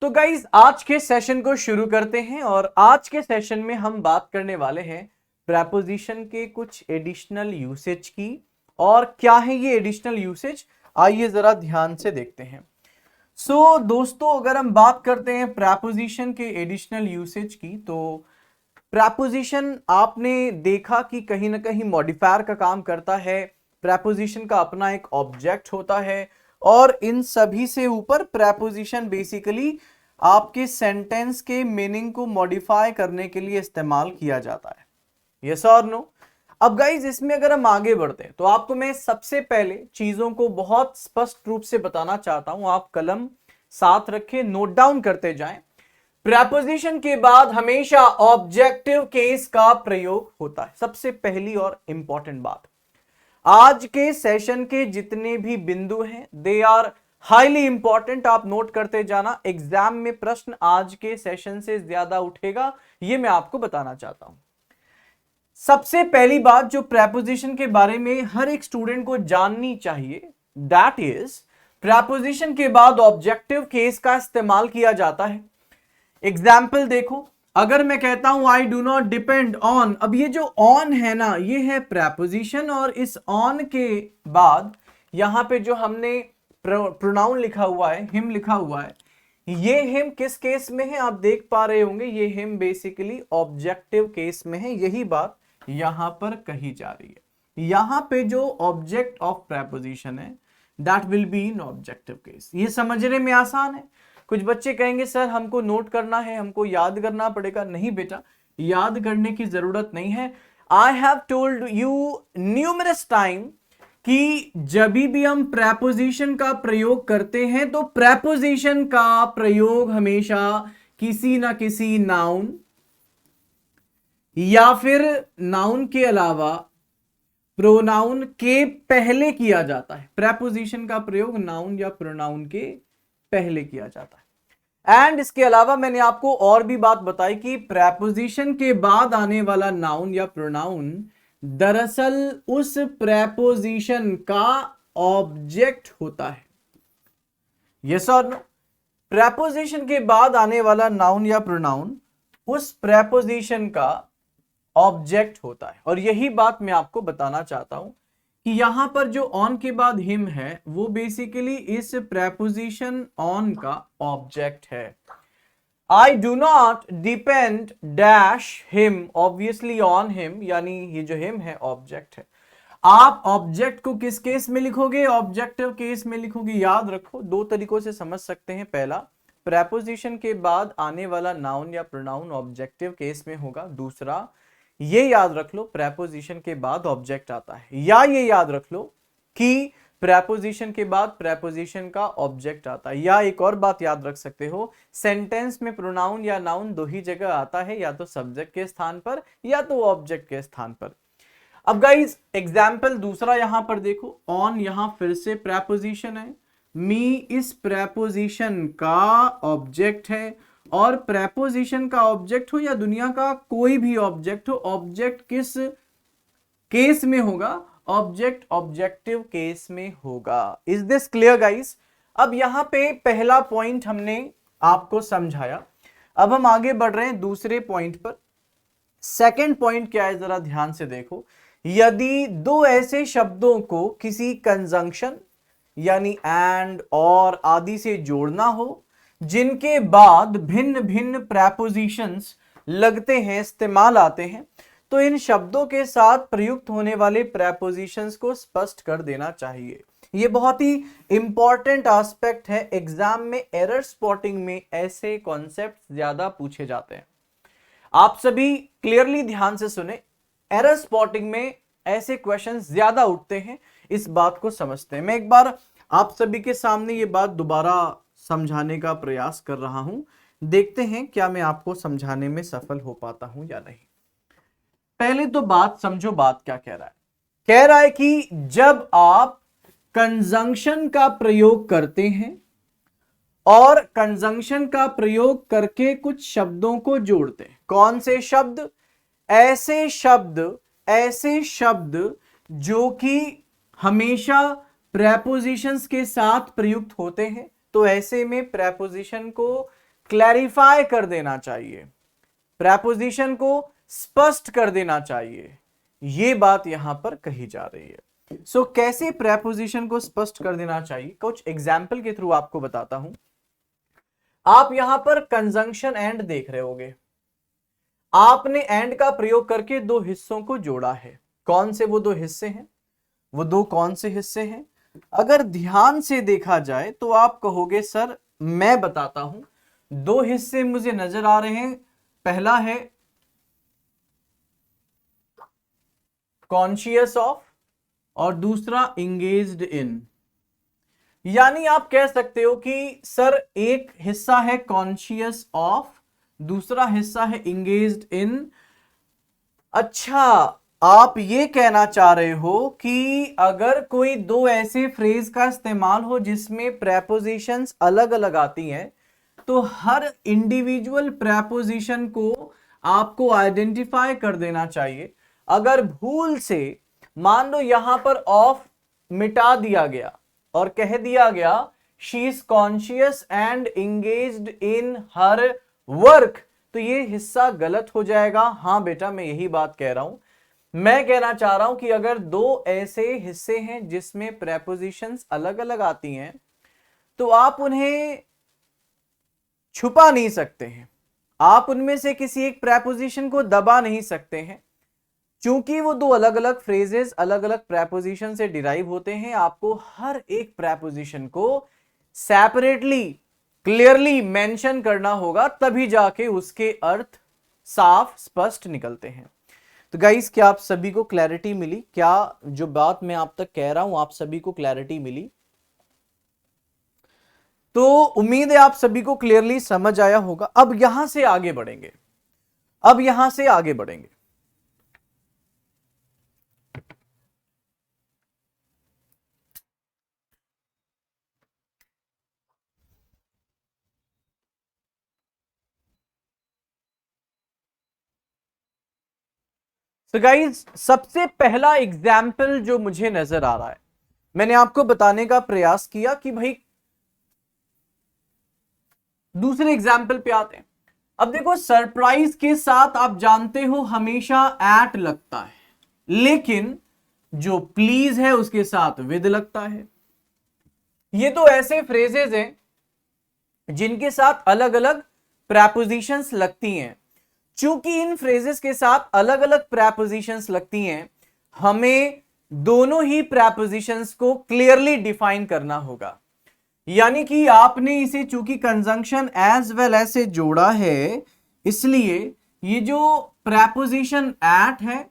तो गाइज आज के सेशन को शुरू करते हैं और आज के सेशन में हम बात करने वाले हैं प्रेपोजिशन के कुछ एडिशनल यूसेज की। और क्या है ये एडिशनल यूसेज, आइए जरा ध्यान से देखते हैं। दोस्तों अगर हम बात करते हैं प्रेपोजिशन के एडिशनल यूसेज की, तो प्रेपोजिशन आपने देखा कि कहीं ना कहीं मॉडिफायर का काम करता है। प्रेपोजिशन का अपना एक ऑब्जेक्ट होता है और इन सभी से ऊपर प्रेपोजिशन बेसिकली आपके सेंटेंस के मीनिंग को मॉडिफाई करने के लिए इस्तेमाल किया जाता है। यस और नो? अब गाइज इसमें अगर हम आगे बढ़ते हैं तो आपको मैं सबसे पहले चीजों को बहुत स्पष्ट रूप से बताना चाहता हूं। आप कलम साथ रखें, नोट डाउन करते जाएं। प्रेपोजिशन के बाद हमेशा ऑब्जेक्टिव केस का प्रयोग होता है। सबसे पहली और इंपॉर्टेंट बात, आज के सेशन के जितने भी बिंदु हैं दे आर हाईली इंपॉर्टेंट। आप नोट करते जाना, एग्जाम में प्रश्न आज के सेशन से ज्यादा उठेगा, ये मैं आपको बताना चाहता हूं। सबसे पहली बात जो प्रेपोजिशन के बारे में हर एक स्टूडेंट को जाननी चाहिए, दैट इज प्रेपोजिशन के बाद ऑब्जेक्टिव केस का इस्तेमाल किया जाता है। एग्जाम्पल देखो, अगर मैं कहता हूं I do not depend on, अब ये जो ऑन है ना, ये है प्रेपोजिशन और इस ऑन के बाद यहां पे जो हमने प्रोनाउन लिखा हुआ है, हिम लिखा हुआ है, ये हिम किस केस में है आप देख पा रहे होंगे, ये हिम बेसिकली ऑब्जेक्टिव केस में है। यही बात यहां पर कही जा रही है। यहां पे जो ऑब्जेक्ट ऑफ प्रेपोजिशन है that will be in objective case. ये समझने में आसान है। कुछ बच्चे कहेंगे सर हमको नोट करना है, हमको याद करना पड़ेगा। नहीं बेटा, याद करने की जरूरत नहीं है। I have told you numerous time कि जब भी हम प्रेपोजिशन का प्रयोग करते हैं तो प्रेपोजिशन का प्रयोग हमेशा किसी ना किसी नाउन या फिर नाउन के अलावा प्रोनाउन के पहले किया जाता है। प्रेपोजिशन का प्रयोग नाउन या प्रोनाउन के पहले किया जाता है। एंड इसके अलावा मैंने आपको और भी बात बताई कि प्रेपोजिशन के बाद आने वाला नाउन या प्रोनाउन दरअसल उस प्रेपोजिशन का ऑब्जेक्ट होता है। यस और नो? प्रेपोजिशन के बाद आने वाला नाउन या प्रोनाउन उस प्रेपोजिशन का ऑब्जेक्ट होता है। और यही बात मैं आपको बताना चाहता हूं कि यहां पर जो ऑन के बाद हिम है वो बेसिकली इस प्रेपोजिशन ऑन का ऑब्जेक्ट है। I do not depend dash him, obviously on him, यानी ये जो हिम है ऑब्जेक्ट है। आप ऑब्जेक्ट को किस केस में लिखोगे? ऑब्जेक्टिव केस में लिखोगे। याद रखो, दो तरीकों से समझ सकते हैं। पहला, प्रेपोजिशन के बाद आने वाला नाउन या प्रोनाउन ऑब्जेक्टिव केस में होगा। दूसरा, ये याद रख लो प्रेपोजिशन के बाद ऑब्जेक्ट आता है, या ये याद रख लो कि प्रेपोजिशन के बाद प्रेपोजिशन का ऑब्जेक्ट आता है। या एक और बात याद रख सकते हो, सेंटेंस में प्रोनाउन या नाउन दो ही जगह आता है, या तो सब्जेक्ट के स्थान पर या तो ऑब्जेक्ट के स्थान पर। अब गाइस एग्जाम्पल दूसरा यहां पर देखो, ऑन यहां फिर से प्रेपोजिशन है, मी इस प्रेपोजिशन का ऑब्जेक्ट है। और प्रेपोजिशन का ऑब्जेक्ट हो या दुनिया का कोई भी ऑब्जेक्ट हो, ऑब्जेक्ट किस केस में होगा? ऑब्जेक्ट ऑब्जेक्टिव केस में होगा। Is this clear guys? अब यहां पे पहला पॉइंट हमने आपको समझाया। अब हम आगे बढ़ रहे हैं दूसरे पॉइंट पर। सेकंड पॉइंट क्या है जरा ध्यान से देखो। यदि दो ऐसे शब्दों को किसी कंजंक्शन यानी एंड और आदि से जोड़ना हो जिनके बाद भिन्न भिन्न प्रेपोजिशंस लगते हैं, इस्तेमाल आते हैं, तो इन शब्दों के साथ प्रयुक्त होने वाले प्रेपोजिशंस को स्पष्ट कर देना चाहिए। ये बहुत ही इंपॉर्टेंट एस्पेक्ट है। एग्जाम में एरर स्पॉटिंग में ऐसे कॉन्सेप्ट ज्यादा पूछे जाते हैं। आप सभी क्लियरली ध्यान से सुने, एरर स्पॉटिंग में ऐसे क्वेश्चंस ज्यादा उठते हैं, इस बात को समझते हैं। मैं एक बार आप सभी के सामने ये बात दोबारा समझाने का प्रयास कर रहा हूं, देखते हैं क्या मैं आपको समझाने में सफल हो पाता हूं या नहीं। पहले तो बात समझो, बात क्या कह रहा है। कह रहा है कि जब आप कंजंक्शन का प्रयोग करते हैं और कंजंक्शन का प्रयोग करके कुछ शब्दों को जोड़ते हैं, कौन से शब्द? ऐसे शब्द जो कि हमेशा प्रेपोजिशंस के साथ प्रयुक्त होते हैं। तो ऐसे में प्रेपोजिशन को क्लैरिफाई कर देना चाहिए, प्रेपोजिशन को स्पष्ट कर देना चाहिए, ये बात यहां पर कही जा रही है। सो कैसे प्रेपोजिशन को स्पष्ट कर देना चाहिए, कुछ एग्जाम्पल के थ्रू आपको बताता हूं। आप यहां पर कंजंक्शन एंड देख रहे होगे, आपने एंड का प्रयोग करके दो हिस्सों को जोड़ा है। कौन से वो दो हिस्से हैं, वो दो कौन से हिस्से हैं? अगर ध्यान से देखा जाए तो आप कहोगे सर मैं बताता हूं, दो हिस्से मुझे नजर आ रहे हैं। पहला है कॉन्शियस ऑफ और दूसरा इंगेज्ड इन। यानी आप कह सकते हो कि सर एक हिस्सा है कॉन्शियस ऑफ, दूसरा हिस्सा है इंगेज्ड इन। अच्छा, आप ये कहना चाह रहे हो कि अगर कोई दो ऐसे फ्रेज का इस्तेमाल हो जिसमें प्रेपोजिशंस अलग अलग आती हैं, तो हर इंडिविजुअल प्रेपोजिशन को आपको आइडेंटिफाई कर देना चाहिए। अगर भूल से मान लो यहां पर ऑफ मिटा दिया गया और कह दिया गया she is conscious and engaged in her work, तो ये हिस्सा गलत हो जाएगा। हां बेटा, मैं यही बात कह रहा हूं। मैं कहना चाह रहा हूं कि अगर दो ऐसे हिस्से हैं जिसमें प्रेपोजिशंस अलग अलग आती हैं, तो आप उन्हें छुपा नहीं सकते हैं, आप उनमें से किसी एक प्रेपोजिशन को दबा नहीं सकते हैं। क्योंकि वो दो अलग अलग फ्रेजेस अलग अलग प्रेपोजिशन से डिराइव होते हैं, आपको हर एक प्रेपोजिशन को सेपरेटली क्लियरली मेंशन करना होगा, तभी जाके उसके अर्थ साफ स्पष्ट निकलते हैं। तो गाइस, क्या आप सभी को क्लैरिटी मिली? क्या जो बात मैं आप तक कह रहा हूं आप सभी को क्लैरिटी मिली? तो उम्मीद है आप सभी को क्लियरली समझ आया होगा। अब यहां से आगे बढ़ेंगे, अब यहां से आगे बढ़ेंगे। तो गाइज, सबसे पहला एग्जाम्पल जो मुझे नजर आ रहा है, मैंने आपको बताने का प्रयास किया कि भाई दूसरे एग्जाम्पल पे आते हैं। अब देखो, सरप्राइज के साथ आप जानते हो हमेशा एट लगता है, लेकिन जो प्लीज है उसके साथ विद लगता है। ये तो ऐसे फ्रेजेस हैं जिनके साथ अलग अलग प्रेपोजिशंस लगती हैं। चूंकि इन फ्रेजेस के साथ अलग अलग प्रेपोजिशंस लगती हैं, हमें दोनों ही प्रेपोजिशंस को क्लियरली डिफाइन करना होगा। यानी कि आपने इसे चूंकि कंजंक्शन एज वेल एज से जोड़ा है, इसलिए ये जो प्रेपोजिशन एट है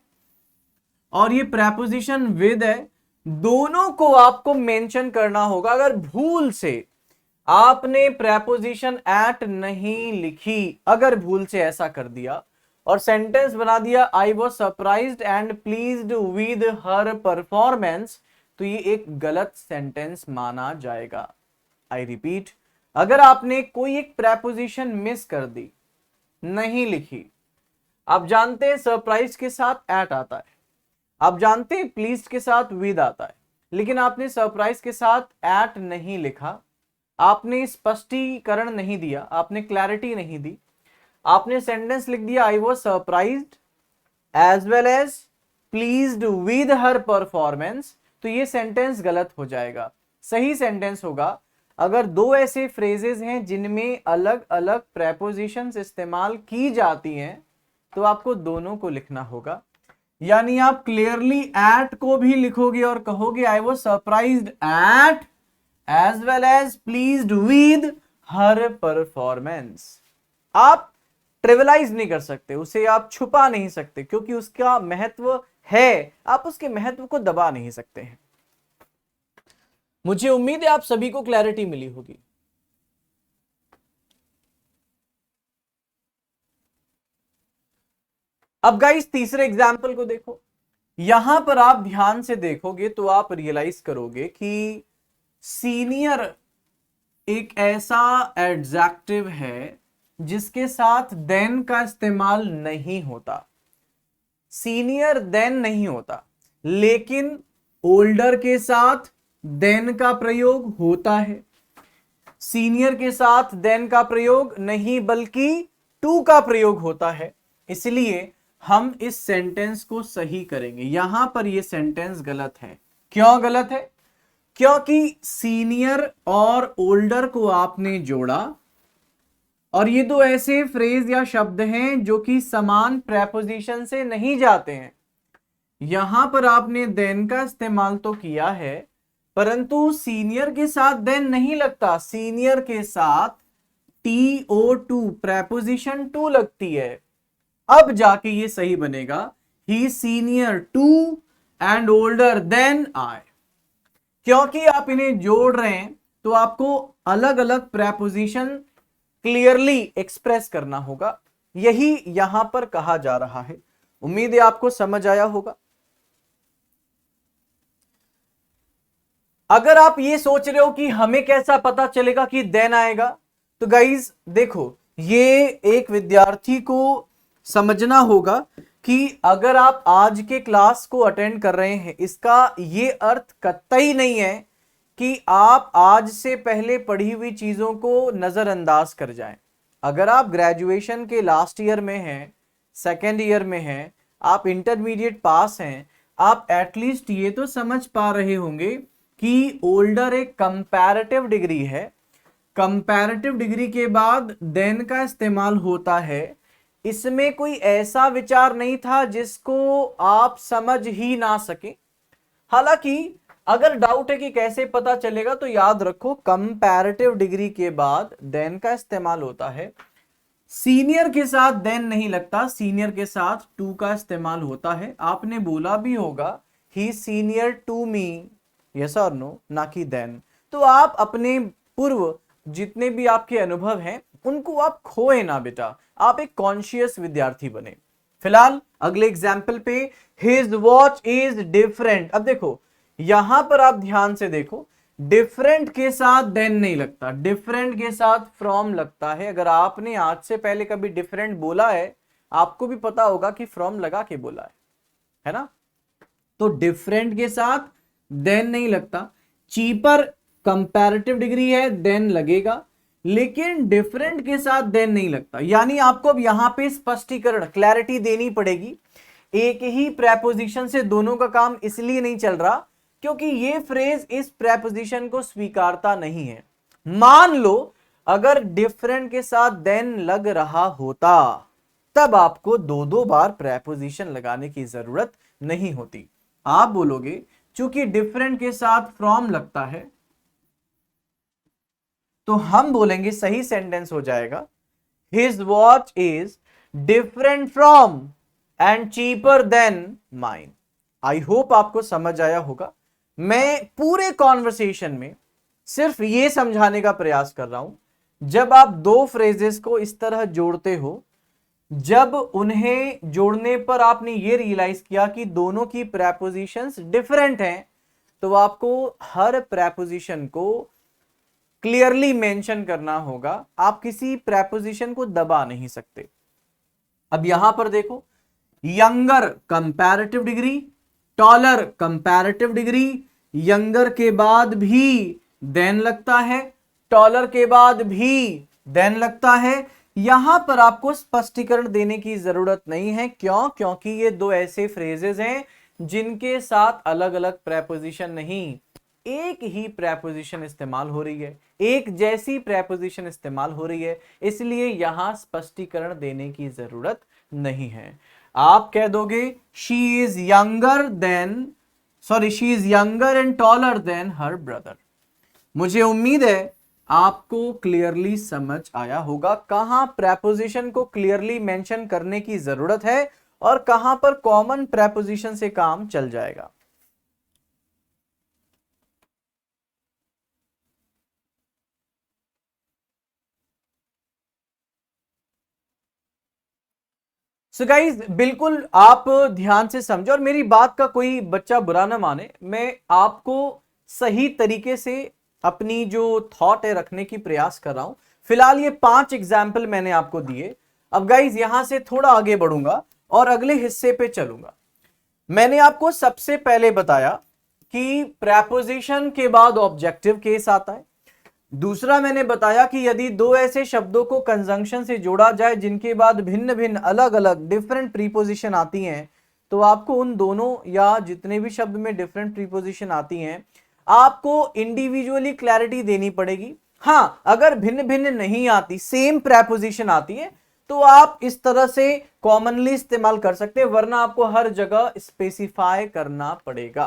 और ये प्रेपोजिशन विद है, दोनों को आपको मेंशन करना होगा। अगर भूल से आपने प्रेपोजिशन एट नहीं लिखी, अगर भूल से ऐसा कर दिया और सेंटेंस बना दिया I was surprised and pleased with her performance, तो ये एक गलत सेंटेंस माना जाएगा। आई रिपीट, अगर आपने कोई एक प्रेपोजिशन मिस कर दी, नहीं लिखी, आप जानते हैं सरप्राइज के साथ एट आता है, आप जानते हैं प्लीज्ड के साथ विद आता है, लेकिन आपने सरप्राइज के साथ एट नहीं लिखा, आपने स्पष्टीकरण नहीं दिया, आपने क्लैरिटी नहीं दी, आपने सेंटेंस लिख दिया I was surprised as well as pleased with her performance, तो ये सेंटेंस गलत हो जाएगा। सही सेंटेंस होगा अगर दो ऐसे फ्रेजेस हैं जिनमें अलग अलग प्रेपोजिशंस इस्तेमाल की जाती हैं, तो आपको दोनों को लिखना होगा। यानी आप क्लियरली एट को भी लिखोगे और कहोगे I was surprised at as well as pleased with her performance. आप ट्रिविलाइज नहीं कर सकते, उसे आप छुपा नहीं सकते, क्योंकि उसका महत्व है, आप उसके महत्व को दबा नहीं सकते हैं। मुझे उम्मीद है आप सभी को क्लैरिटी मिली होगी। अब गाइस, तीसरे एग्जाम्पल को देखो। यहां पर आप ध्यान से देखोगे तो आप रियलाइज करोगे कि सीनियर एक ऐसा एडजेक्टिव है जिसके साथ देन का इस्तेमाल नहीं होता। सीनियर देन नहीं होता, लेकिन ओल्डर के साथ देन का प्रयोग होता है। सीनियर के साथ देन का प्रयोग नहीं बल्कि टू का प्रयोग होता है, इसलिए हम इस सेंटेंस को सही करेंगे। यहां पर यह सेंटेंस गलत है। क्यों गलत है? क्योंकि सीनियर और ओल्डर को आपने जोड़ा और ये दो ऐसे फ्रेज या शब्द हैं जो कि समान प्रेपोजिशन से नहीं जाते हैं। यहां पर आपने देन का इस्तेमाल तो किया है, परंतु सीनियर के साथ देन नहीं लगता, सीनियर के साथ TO2 प्रेपोजिशन टू लगती है। अब जाके ये सही बनेगा, he senior to and older than I. क्योंकि आप इन्हें जोड़ रहे हैं तो आपको अलग अलग प्रेपोजिशन क्लियरली एक्सप्रेस करना होगा, यही यहां पर कहा जा रहा है। उम्मीद है आपको समझ आया होगा। अगर आप ये सोच रहे हो कि हमें कैसा पता चलेगा कि देन आएगा, तो गाइज देखो, ये एक विद्यार्थी को समझना होगा कि अगर आप आज के क्लास को अटेंड कर रहे हैं, इसका ये अर्थ कतई नहीं है कि आप आज से पहले पढ़ी हुई चीजों को नजरअंदाज कर जाएं। अगर आप ग्रेजुएशन के लास्ट ईयर में हैं, सेकेंड ईयर में हैं, आप इंटरमीडिएट पास हैं, आप एटलीस्ट ये तो समझ पा रहे होंगे कि ओल्डर एक कंपैरेटिव डिग्री है। कंपैरेटिव डिग्री के बाद देन का इस्तेमाल होता है। इसमें कोई ऐसा विचार नहीं था जिसको आप समझ ही ना सके। हालांकि अगर डाउट है कि कैसे पता चलेगा, तो याद रखो कंपैरेटिव डिग्री के बाद देन का इस्तेमाल होता है। सीनियर के साथ देन नहीं लगता, सीनियर के साथ टू का इस्तेमाल होता है। आपने बोला भी होगा ही सीनियर टू मी, यस और नो, ना कि देन। तो आप अपने पूर्व जितने भी आपके अनुभव हैं उनको आप खोए ना बेटा, आप एक कॉन्शियस विद्यार्थी बने। फिलहाल अगले एग्जाम्पल पे, हिज वॉच इज डिफरेंट। अब देखो यहां पर आप ध्यान से देखो, डिफरेंट के साथ देन नहीं लगता, डिफरेंट के साथ फ्रॉम लगता है। अगर आपने आज से पहले कभी डिफरेंट बोला है, आपको भी पता होगा कि फ्रॉम लगा के बोला है ना। तो डिफरेंट के साथ देन नहीं लगता। चीपर कंपैरेटिव डिग्री है, देन लगेगा, लेकिन डिफरेंट के साथ देन नहीं लगता। यानी आपको अब यहां पे स्पष्टीकरण, क्लैरिटी देनी पड़ेगी। एक ही प्रेपोजिशन से दोनों का काम इसलिए नहीं चल रहा क्योंकि ये फ्रेज इस प्रेपोजिशन को स्वीकारता नहीं है। मान लो अगर डिफरेंट के साथ देन लग रहा होता, तब आपको दो दो बार प्रेपोजिशन लगाने की जरूरत नहीं होती। आप बोलोगे चूंकि डिफरेंट के साथ फ्रॉम लगता है, तो हम बोलेंगे सही सेंटेंस हो जाएगा, his watch is different from and cheaper than mine. I hope आपको समझ आया होगा। मैं पूरे कॉन्वर्सेशन में सिर्फ ये समझाने का प्रयास कर रहा हूं, जब आप दो फ्रेजेस को इस तरह जोड़ते हो, जब उन्हें जोड़ने पर आपने ये रियलाइज किया कि दोनों की प्रेपोजिशंस डिफरेंट हैं, तो आपको हर प्रेपोजिशन को क्लियरली मेंशन करना होगा। आप किसी प्रेपोजिशन को दबा नहीं सकते। अब यहां पर देखो, younger comparative degree, taller comparative degree, younger के बाद भी देन लगता है, टॉलर के बाद भी देन लगता है। यहां पर आपको स्पष्टीकरण देने की जरूरत नहीं है। क्यों? क्योंकि ये दो ऐसे फ्रेजेस हैं जिनके साथ अलग अलग प्रेपोजिशन नहीं, एक ही प्रेपोजिशन इस्तेमाल हो रही है, एक जैसी प्रेपोजिशन इस्तेमाल हो रही है, इसलिए यहां स्पष्टीकरण देने की जरूरत नहीं है। आप कह दोगे she is younger and taller than her brother. मुझे उम्मीद है आपको क्लियरली समझ आया होगा कहां प्रेपोजिशन को क्लियरली मेंशन करने की जरूरत है और कहां पर कॉमन प्रेपोजिशन से काम चल जाएगा। सो गाइज बिल्कुल आप ध्यान से समझो और मेरी बात का कोई बच्चा बुरा ना माने। मैं आपको सही तरीके से अपनी जो थॉट है रखने की प्रयास कर रहा हूं। फिलहाल ये 5 एग्जाम्पल मैंने आपको दिए। अब गाइज यहां से थोड़ा आगे बढ़ूंगा और अगले हिस्से पे चलूंगा। मैंने आपको सबसे पहले बताया कि प्रेपोजिशन के बाद ऑब्जेक्टिव केस आता है। दूसरा मैंने बताया कि यदि दो ऐसे शब्दों को कंजंक्शन से जोड़ा जाए जिनके बाद भिन्न भिन्न अलग अलग डिफरेंट प्रीपोजिशन आती हैं, तो आपको उन दोनों या जितने भी शब्द में डिफरेंट प्रीपोजिशन आती हैं आपको इंडिविजुअली क्लैरिटी देनी पड़ेगी। हाँ, अगर भिन्न भिन्न नहीं आती, सेम प्रेपोजिशन आती है, तो आप इस तरह से कॉमनली इस्तेमाल कर सकते हैं, वरना आपको हर जगह स्पेसिफाई करना पड़ेगा।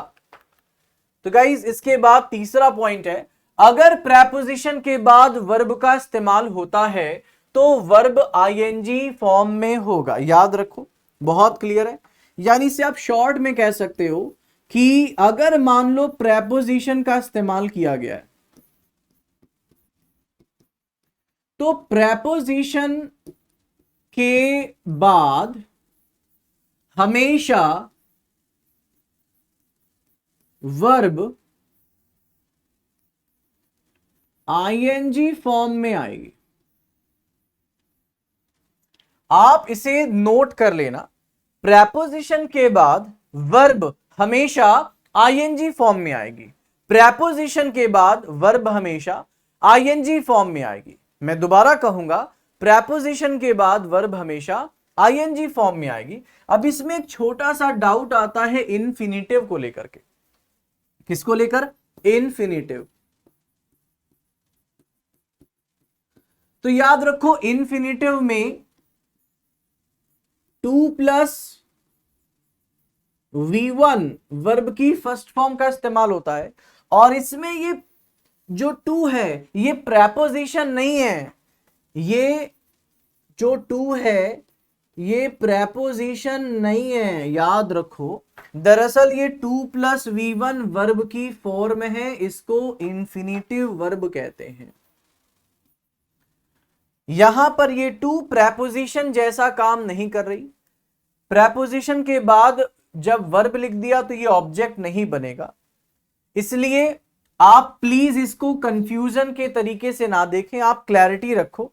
तो गाइज इसके बाद तीसरा पॉइंट है, अगर प्रेपोजिशन के बाद वर्ब का इस्तेमाल होता है तो वर्ब आईएनजी फॉर्म में होगा। याद रखो, बहुत क्लियर है। यानी से आप शॉर्ट में कह सकते हो कि अगर मान लो प्रेपोजिशन का इस्तेमाल किया गया है तो प्रेपोजिशन के बाद हमेशा वर्ब आईएनजी फॉर्म में आएगी। आप इसे नोट कर लेना, प्रेपोजिशन के बाद वर्ब हमेशा आईएनजी फॉर्म में आएगी। प्रेपोजिशन के बाद वर्ब हमेशा आईएनजी फॉर्म में आएगी। मैं दोबारा कहूंगा, प्रेपोजिशन के बाद वर्ब हमेशा आईएनजी फॉर्म में आएगी। अब इसमें एक छोटा सा डाउट आता है इन्फिनिटिव को लेकर के। किसको लेकर? इन्फिनिटिव। तो याद रखो, इन्फिनिटिव में 2+V1 वर्ब की फर्स्ट फॉर्म का इस्तेमाल होता है, और इसमें ये जो 2 है ये प्रेपोजिशन नहीं है। ये जो 2 है ये प्रेपोजिशन नहीं है, याद रखो। दरअसल ये 2+V1 वर्ब की फॉर्म है, इसको इंफिनिटिव वर्ब कहते हैं। यहां पर ये 2 प्रेपोजिशन जैसा काम नहीं कर रही। प्रेपोजिशन के बाद जब वर्ब लिख दिया तो ये ऑब्जेक्ट नहीं बनेगा, इसलिए आप प्लीज इसको कंफ्यूजन के तरीके से ना देखें। आप क्लैरिटी रखो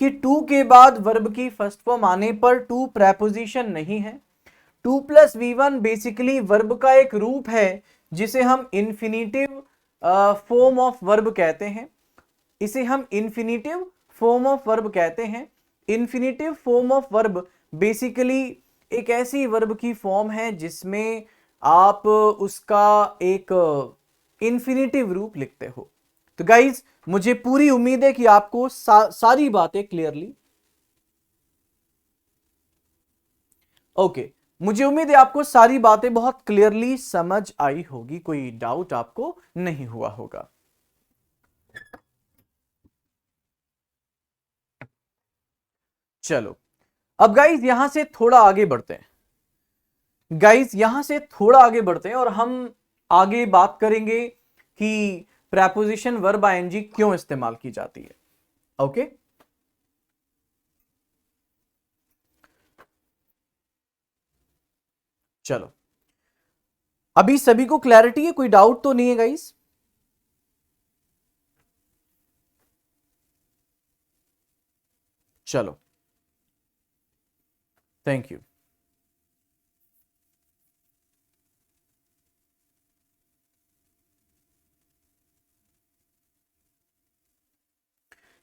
कि 2 के बाद वर्ब की फर्स्ट फॉर्म आने पर 2 प्रेपोजिशन नहीं है। 2+V1 बेसिकली वर्ब का एक रूप है जिसे हम इंफिनिटिव फॉर्म ऑफ वर्ब कहते हैं। इसे हम इंफिनिटिव फॉर्म ऑफ वर्ब कहते हैं। Infinitive form of verb basically एक ऐसी वर्ब की फॉर्म है जिसमें आप उसका एक इंफिनिटिव रूप लिखते हो। तो गाइज मुझे पूरी उम्मीद है कि आपको सारी बातें क्लियरली ओके मुझे उम्मीद है आपको सारी बातें बहुत क्लियरली समझ आई होगी, कोई डाउट आपको नहीं हुआ होगा। चलो अब गाइज यहां से थोड़ा आगे बढ़ते हैं। गाइज यहां से थोड़ा आगे बढ़ते हैं और हम आगे बात करेंगे कि प्रेपोजिशन वर्ब आईएनजी क्यों इस्तेमाल की जाती है। ओके चलो, अभी सभी को क्लैरिटी है, कोई डाउट तो नहीं है गाइज? चलो, thank you.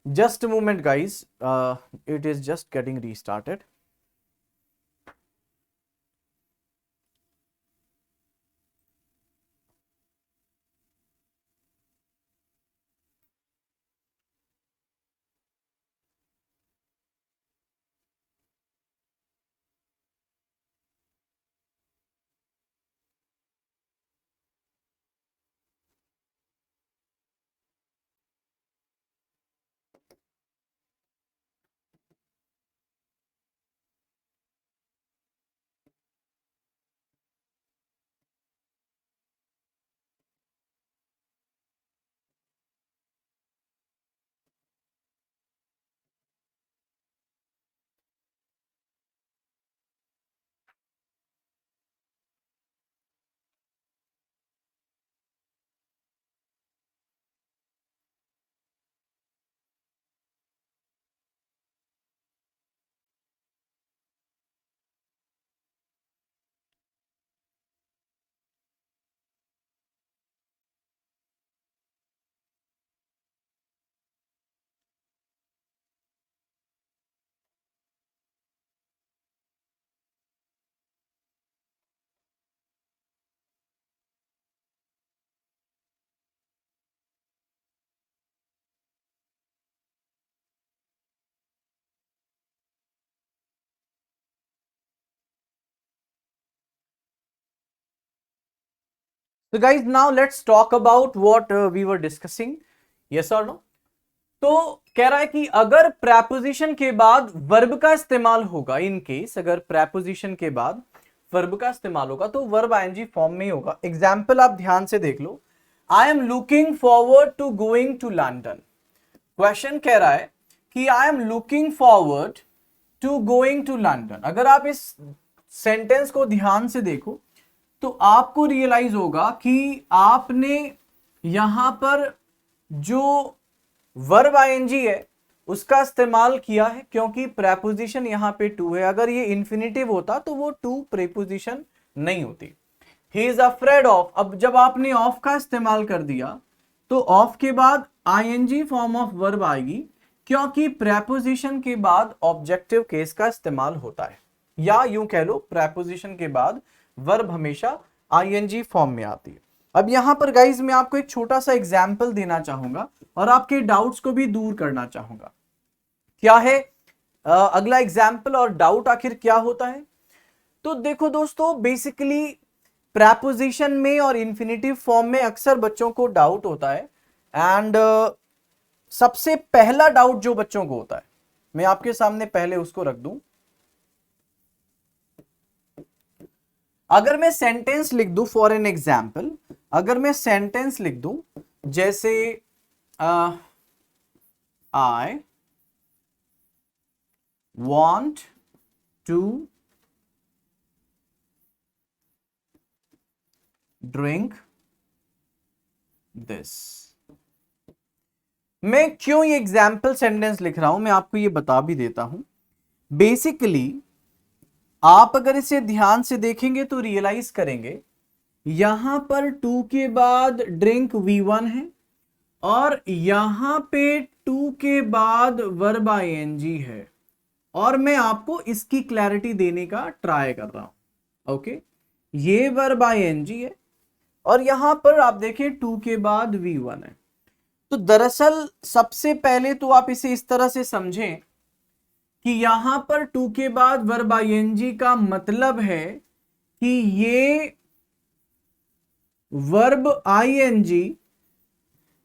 Just a moment, guys. It is just getting restarted. So guys, now let's talk about what we were discussing. Yes or no? तो कह रहा है कि अगर preposition के बाद verb का इस्तेमाल होगा, इन केस अगर preposition के बाद verb का इस्तेमाल होगा तो verb ing फॉर्म में ही होगा. एग्जाम्पल आप ध्यान से देख लो. I am looking forward to going to London. Question कह रहा है कि I am looking forward to going to London. अगर आप इस सेंटेंस को ध्यान से देखो तो आपको रियलाइज होगा कि आपने यहां पर जो वर्ब आईएनजी है उसका इस्तेमाल किया है, क्योंकि प्रेपोजिशन यहां पे टू है. अगर ये इन्फिनिटिव होता तो वो टू प्रेपोजिशन नहीं होती. He is afraid of. अब जब आपने ऑफ का इस्तेमाल कर दिया तो ऑफ के बाद आईएनजी फॉर्म ऑफ वर्ब आएगी, क्योंकि प्रेपोजिशन के बाद ऑब्जेक्टिव केस का इस्तेमाल होता है. या यूं कह लो प्रेपोजिशन के बाद वर्ब हमेशा आईएनजी फॉर्म में आती है. अब यहां पर गाइज मैं आपको एक छोटा सा एग्जाम्पल देना चाहूंगा और आपके डाउट्स को भी दूर करना चाहूंगा. क्या है अगला एग्जाम्पल और डाउट आखिर क्या होता है? तो देखो दोस्तों, बेसिकली प्रेपोजिशन में और इन्फिनिटिव फॉर्म में अक्सर बच्चों को डाउट होता है. एंड सबसे पहला डाउट जो बच्चों को होता है, मैं आपके सामने पहले उसको रख दूं. अगर मैं सेंटेंस लिख दूं फॉर एन एग्जाम्पल, अगर मैं सेंटेंस लिख दूं जैसे I want to drink this. मैं क्यों ये एग्जाम्पल सेंटेंस लिख रहा हूं मैं आपको ये बता भी देता हूं. बेसिकली आप अगर इसे ध्यान से देखेंगे तो रियलाइज करेंगे यहां पर टू के बाद ड्रिंक V1 है और यहां पे टू के बाद वर्ब आईएनजी है, और मैं आपको इसकी क्लैरिटी देने का ट्राई कर रहा हूं. ओके, ये वर्ब आईएनजी है और यहां पर आप देखें टू के बाद V1 है. तो दरअसल सबसे पहले तो आप इसे इस तरह से समझें कि यहां पर टू के बाद वर्ब आईएनजी का मतलब है कि ये वर्ब आईएनजी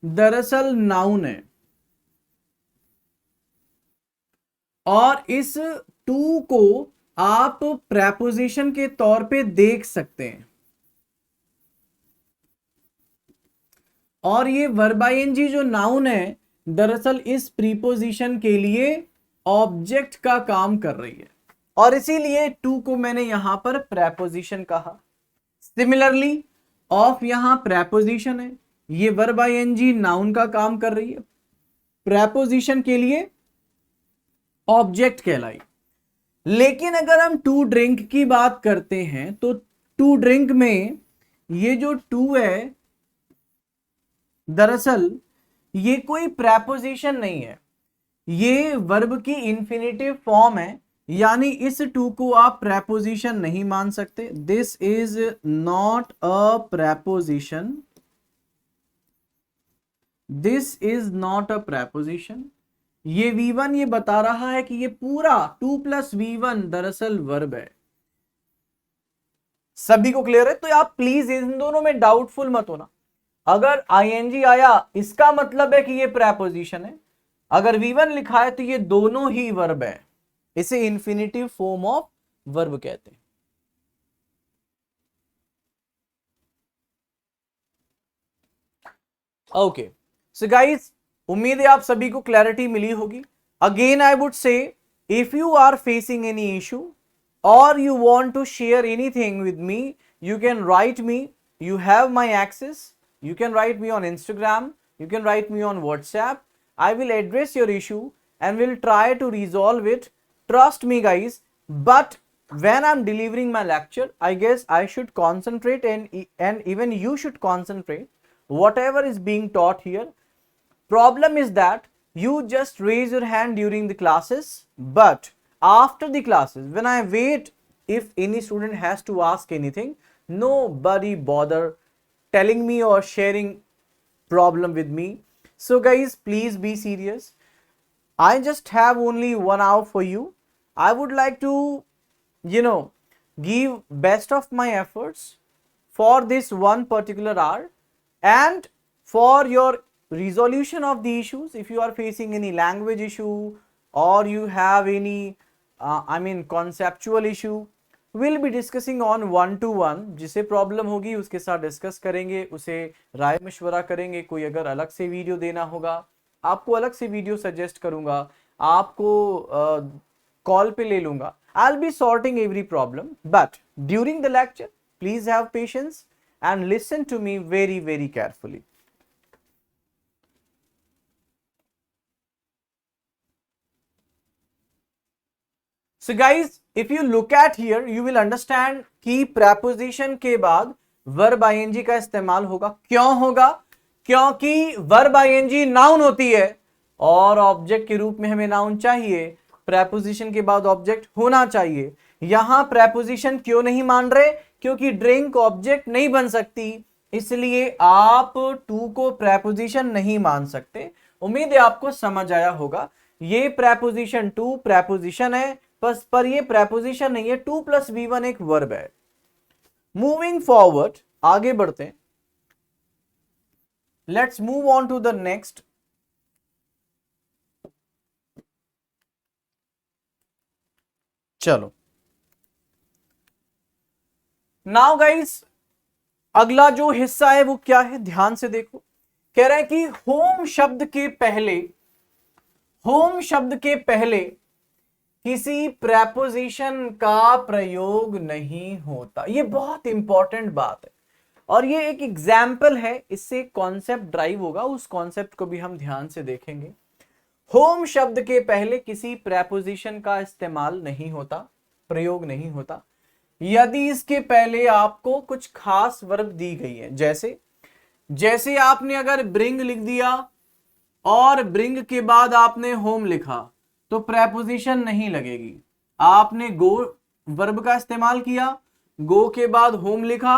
दरअसल नाउन है और इस टू को आप प्रेपोजिशन के तौर पे देख सकते हैं. और ये वर्ब आईएनजी जो नाउन है दरअसल इस प्रीपोजिशन के लिए ऑब्जेक्ट का काम कर रही है, और इसीलिए टू को मैंने यहां पर प्रेपोजिशन कहा. सिमिलरली ऑफ यहां प्रेपोजिशन है, ये वर्ब आईएनजी नाउन का काम कर रही है, प्रेपोजिशन के लिए ऑब्जेक्ट कहलाई. लेकिन अगर हम टू ड्रिंक की बात करते हैं तो टू ड्रिंक में ये जो टू है दरअसल ये कोई प्रेपोजिशन नहीं है, ये वर्ब की इंफिनिटिव फॉर्म है, यानी इस टू को आप प्रेपोजिशन नहीं मान सकते. This is not a preposition, this is not a preposition. ये V1 ये बता रहा है कि ये पूरा 2 + V1 दरअसल वर्ब है. सभी को क्लियर है? तो आप प्लीज इन दोनों में डाउटफुल मत होना. अगर आईएनजी आया इसका मतलब है कि ये प्रेपोजिशन है, अगर V1 लिखा है तो ये दोनों ही वर्ब है. इसे इंफिनिटिव फॉर्म ऑफ वर्ब कहते हैं. ओके, सो गाइस, उम्मीद है आप सभी को क्लैरिटी मिली होगी. Again I would say, if you are facing any issue और you want to share anything with me, you can write me. You have my access. You can write me on Instagram. You can write me on WhatsApp. I will address your issue and will try to resolve it. Trust me guys. But when I'm delivering my lecture, I guess I should concentrate and even you should concentrate whatever is being taught here. Problem is that you just raise your hand during the classes, but after the classes, when I wait, if any student has to ask anything, nobody bother telling me or sharing problem with me. So guys, please be serious. I just have only 1 hour for you. I would like to, give best of my efforts for this one particular hour, and for your resolution of the issues, if you are facing any language issue or you have any conceptual issue, we'll be discussing on 1-to-1. जिसे problem होगी उसके साथ discuss करेंगे, उसे राय मशवरा करेंगे. कोई अगर अलग से वीडियो देना होगा, आपको अलग से वीडियो सजेस्ट करूंगा, आपको कॉल पे ले लूंगा. I'll be sorting every problem, but during the lecture, please have patience and listen to me very, very carefully. So guys, if you look at here, you will understand कि preposition के बाद verb ing का इस्तेमाल होगा. क्यों होगा? क्योंकि verb ing noun होती है और ऑब्जेक्ट के रूप में हमें नाउन चाहिए. प्रेपोजिशन के बाद ऑब्जेक्ट होना चाहिए. यहां प्रेपोजिशन क्यों नहीं मान रहे? क्योंकि ड्रिंक ऑब्जेक्ट नहीं बन सकती, इसलिए आप टू को प्रेपोजिशन नहीं मान सकते. उम्मीद है आपको समझ आया होगा. ये प्रेपोजिशन टू प्रेपोजिशन है, पर ये प्रेपोजिशन नहीं है. टू प्लस V1 एक वर्ब है. मूविंग फॉरवर्ड, आगे बढ़ते हैं. Let's move on to the next. चलो नाउ गाइस, अगला जो हिस्सा है वो क्या है, ध्यान से देखो. कह रहा है कि होम शब्द के पहले किसी प्रेपोजिशन का प्रयोग नहीं होता. ये बहुत इंपॉर्टेंट बात है और ये एक एग्जाम्पल है, इससे कॉन्सेप्ट ड्राइव होगा. उस कॉन्सेप्ट को भी हम ध्यान से देखेंगे. होम शब्द के पहले किसी प्रेपोजिशन का इस्तेमाल नहीं होता, प्रयोग नहीं होता, यदि इसके पहले आपको कुछ खास वर्ब दी गई है. जैसे आपने अगर ब्रिंग लिख दिया और ब्रिंग के बाद आपने होम लिखा तो प्रेपोजिशन नहीं लगेगी. आपने गो वर्ब का इस्तेमाल किया, गो के बाद होम लिखा,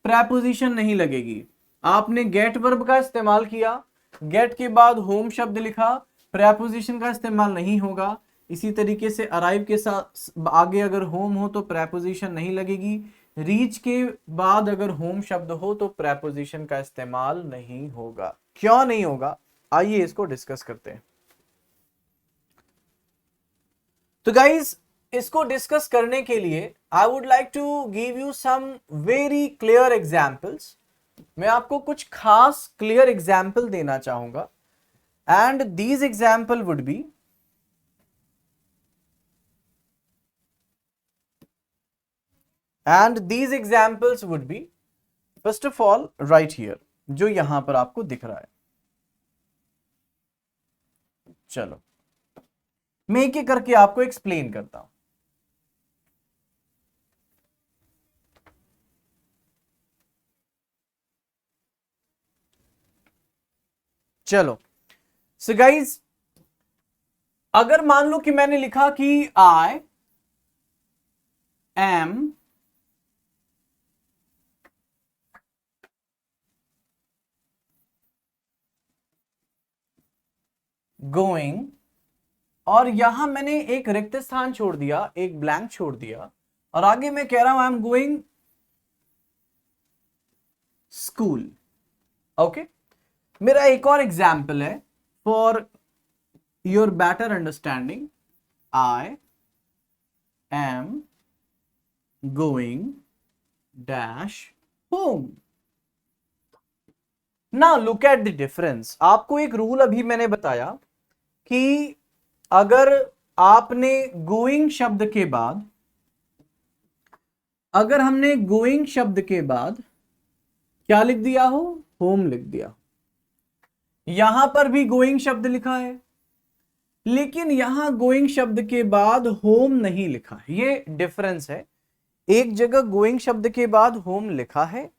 प्रेपोजिशन नहीं लगेगी. आपने गेट वर्ब का इस्तेमाल किया, गेट के बाद होम शब्द लिखा, प्रेपोजिशन का इस्तेमाल नहीं होगा. इसी तरीके से अराइव के साथ आगे अगर होम हो तो प्रेपोजिशन नहीं लगेगी. रीच के बाद अगर होम शब्द हो तो प्रेपोजिशन का इस्तेमाल नहीं होगा. क्यों नहीं होगा, आइए इसको डिस्कस करते हैं. तो गाइज, इसको डिस्कस करने के लिए I would like to give you some very clear examples. मैं आपको कुछ खास क्लियर एग्जाम्पल देना चाहूंगा. And these example would be, first of all right here, जो यहां पर आपको दिख रहा है. चलो मैं एक एक करके आपको एक्सप्लेन करता हूं. चलो सो गाइज, अगर मान लो कि मैंने लिखा कि आई एम गोइंग, और यहां मैंने एक रिक्त स्थान छोड़ दिया, एक ब्लैंक छोड़ दिया, और आगे मैं कह रहा हूं I am going school. Okay, मेरा एक और एग्जाम्पल है for your better understanding. I am going dash home. Now look at the difference. आपको एक रूल अभी मैंने बताया कि अगर आपने going शब्द के बाद, अगर हमने going शब्द के बाद क्या लिख दिया हो, home लिख दिया. यहां पर भी गोइंग शब्द लिखा है, लेकिन यहां गोइंग शब्द के बाद होम नहीं लिखा है. ये डिफरेंस है. एक जगह गोइंग शब्द के बाद होम लिखा है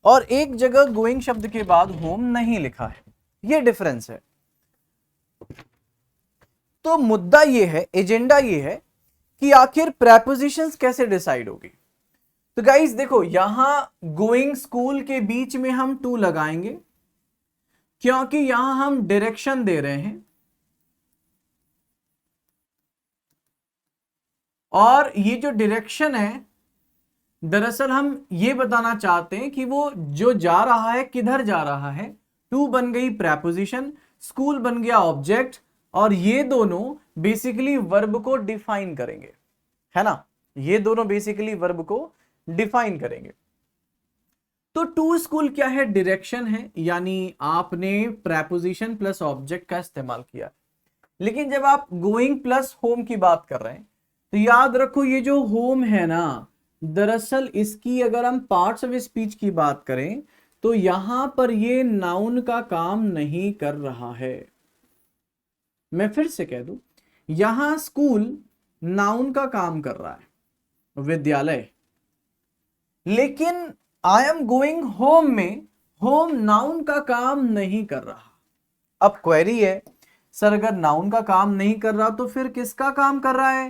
और एक जगह गोइंग शब्द के बाद होम नहीं लिखा है. ये डिफरेंस है. तो मुद्दा ये है, एजेंडा ये है कि आखिर प्रेपोजिशंस कैसे डिसाइड होगी. तो गाइस देखो, यहां गोइंग स्कूल के बीच में हम टू लगाएंगे क्योंकि यहां हम डायरेक्शन दे रहे हैं और ये जो डायरेक्शन है दरअसल हम ये बताना चाहते हैं कि वो जो जा रहा है किधर जा रहा है। टू बन गई प्रेपोजिशन, स्कूल बन गया ऑब्जेक्ट, और ये दोनों बेसिकली वर्ब को डिफाइन करेंगे, है ना। ये दोनों बेसिकली वर्ब को डिफाइन करेंगे। तो टू स्कूल क्या है, डायरेक्शन है, यानी आपने प्रेपोजिशन प्लस ऑब्जेक्ट का इस्तेमाल किया। लेकिन जब आप गोइंग प्लस होम की बात कर रहे हैं तो याद रखो ये जो होम है ना, दरअसल इसकी अगर हम पार्ट्स ऑफ स्पीच की बात करें तो यहां पर ये नाउन का काम नहीं कर रहा है। मैं फिर से कह दूं, यहां स्कूल नाउन का काम कर रहा है, विद्यालय। लेकिन आई एम गोइंग होम में होम नाउन का काम नहीं कर रहा। अब क्वेरी है, सर अगर नाउन का काम नहीं कर रहा तो फिर किसका काम कर रहा है?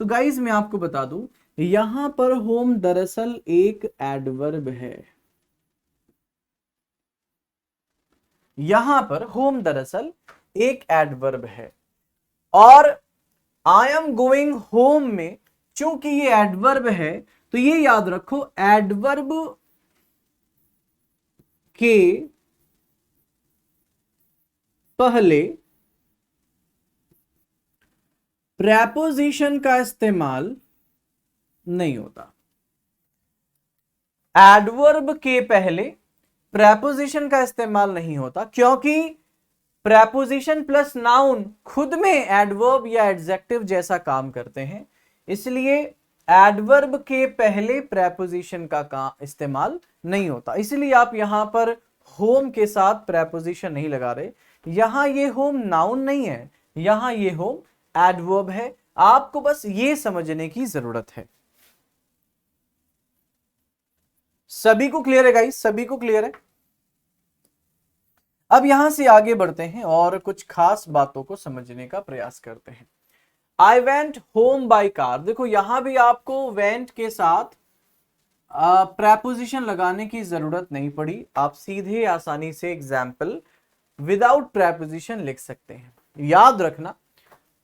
तो गाइज मैं आपको बता दूं, यहां पर होम दरअसल एक एडवर्ब है। यहां पर होम दरअसल एक एडवर्ब है, और आई एम गोइंग होम में चूंकि ये एडवर्ब है तो ये याद रखो एडवर्ब के पहले प्रेपोजिशन का इस्तेमाल नहीं होता। एडवर्ब के पहले प्रेपोजिशन का इस्तेमाल नहीं होता क्योंकि प्रेपोजिशन प्लस नाउन खुद में एडवर्ब या एडजेक्टिव जैसा काम करते हैं, इसलिए एडवर्ब के पहले प्रेपोजिशन का इस्तेमाल नहीं होता। इसलिए आप यहां पर होम के साथ प्रेपोजिशन नहीं लगा रहे। यहां ये होम नाउन नहीं है, यहां ये होम एडवर्ब है। आपको बस ये समझने की जरूरत है। सभी को क्लियर है गाइस? सभी को क्लियर है? अब यहां से आगे बढ़ते हैं और कुछ खास बातों को समझने का प्रयास करते हैं। I went home by car. देखो यहां भी आपको वेंट के साथ प्रेपोजिशन लगाने की जरूरत नहीं पड़ी। आप सीधे आसानी से एग्जाम्पल विदाउट प्रेपोजिशन लिख सकते हैं। याद रखना,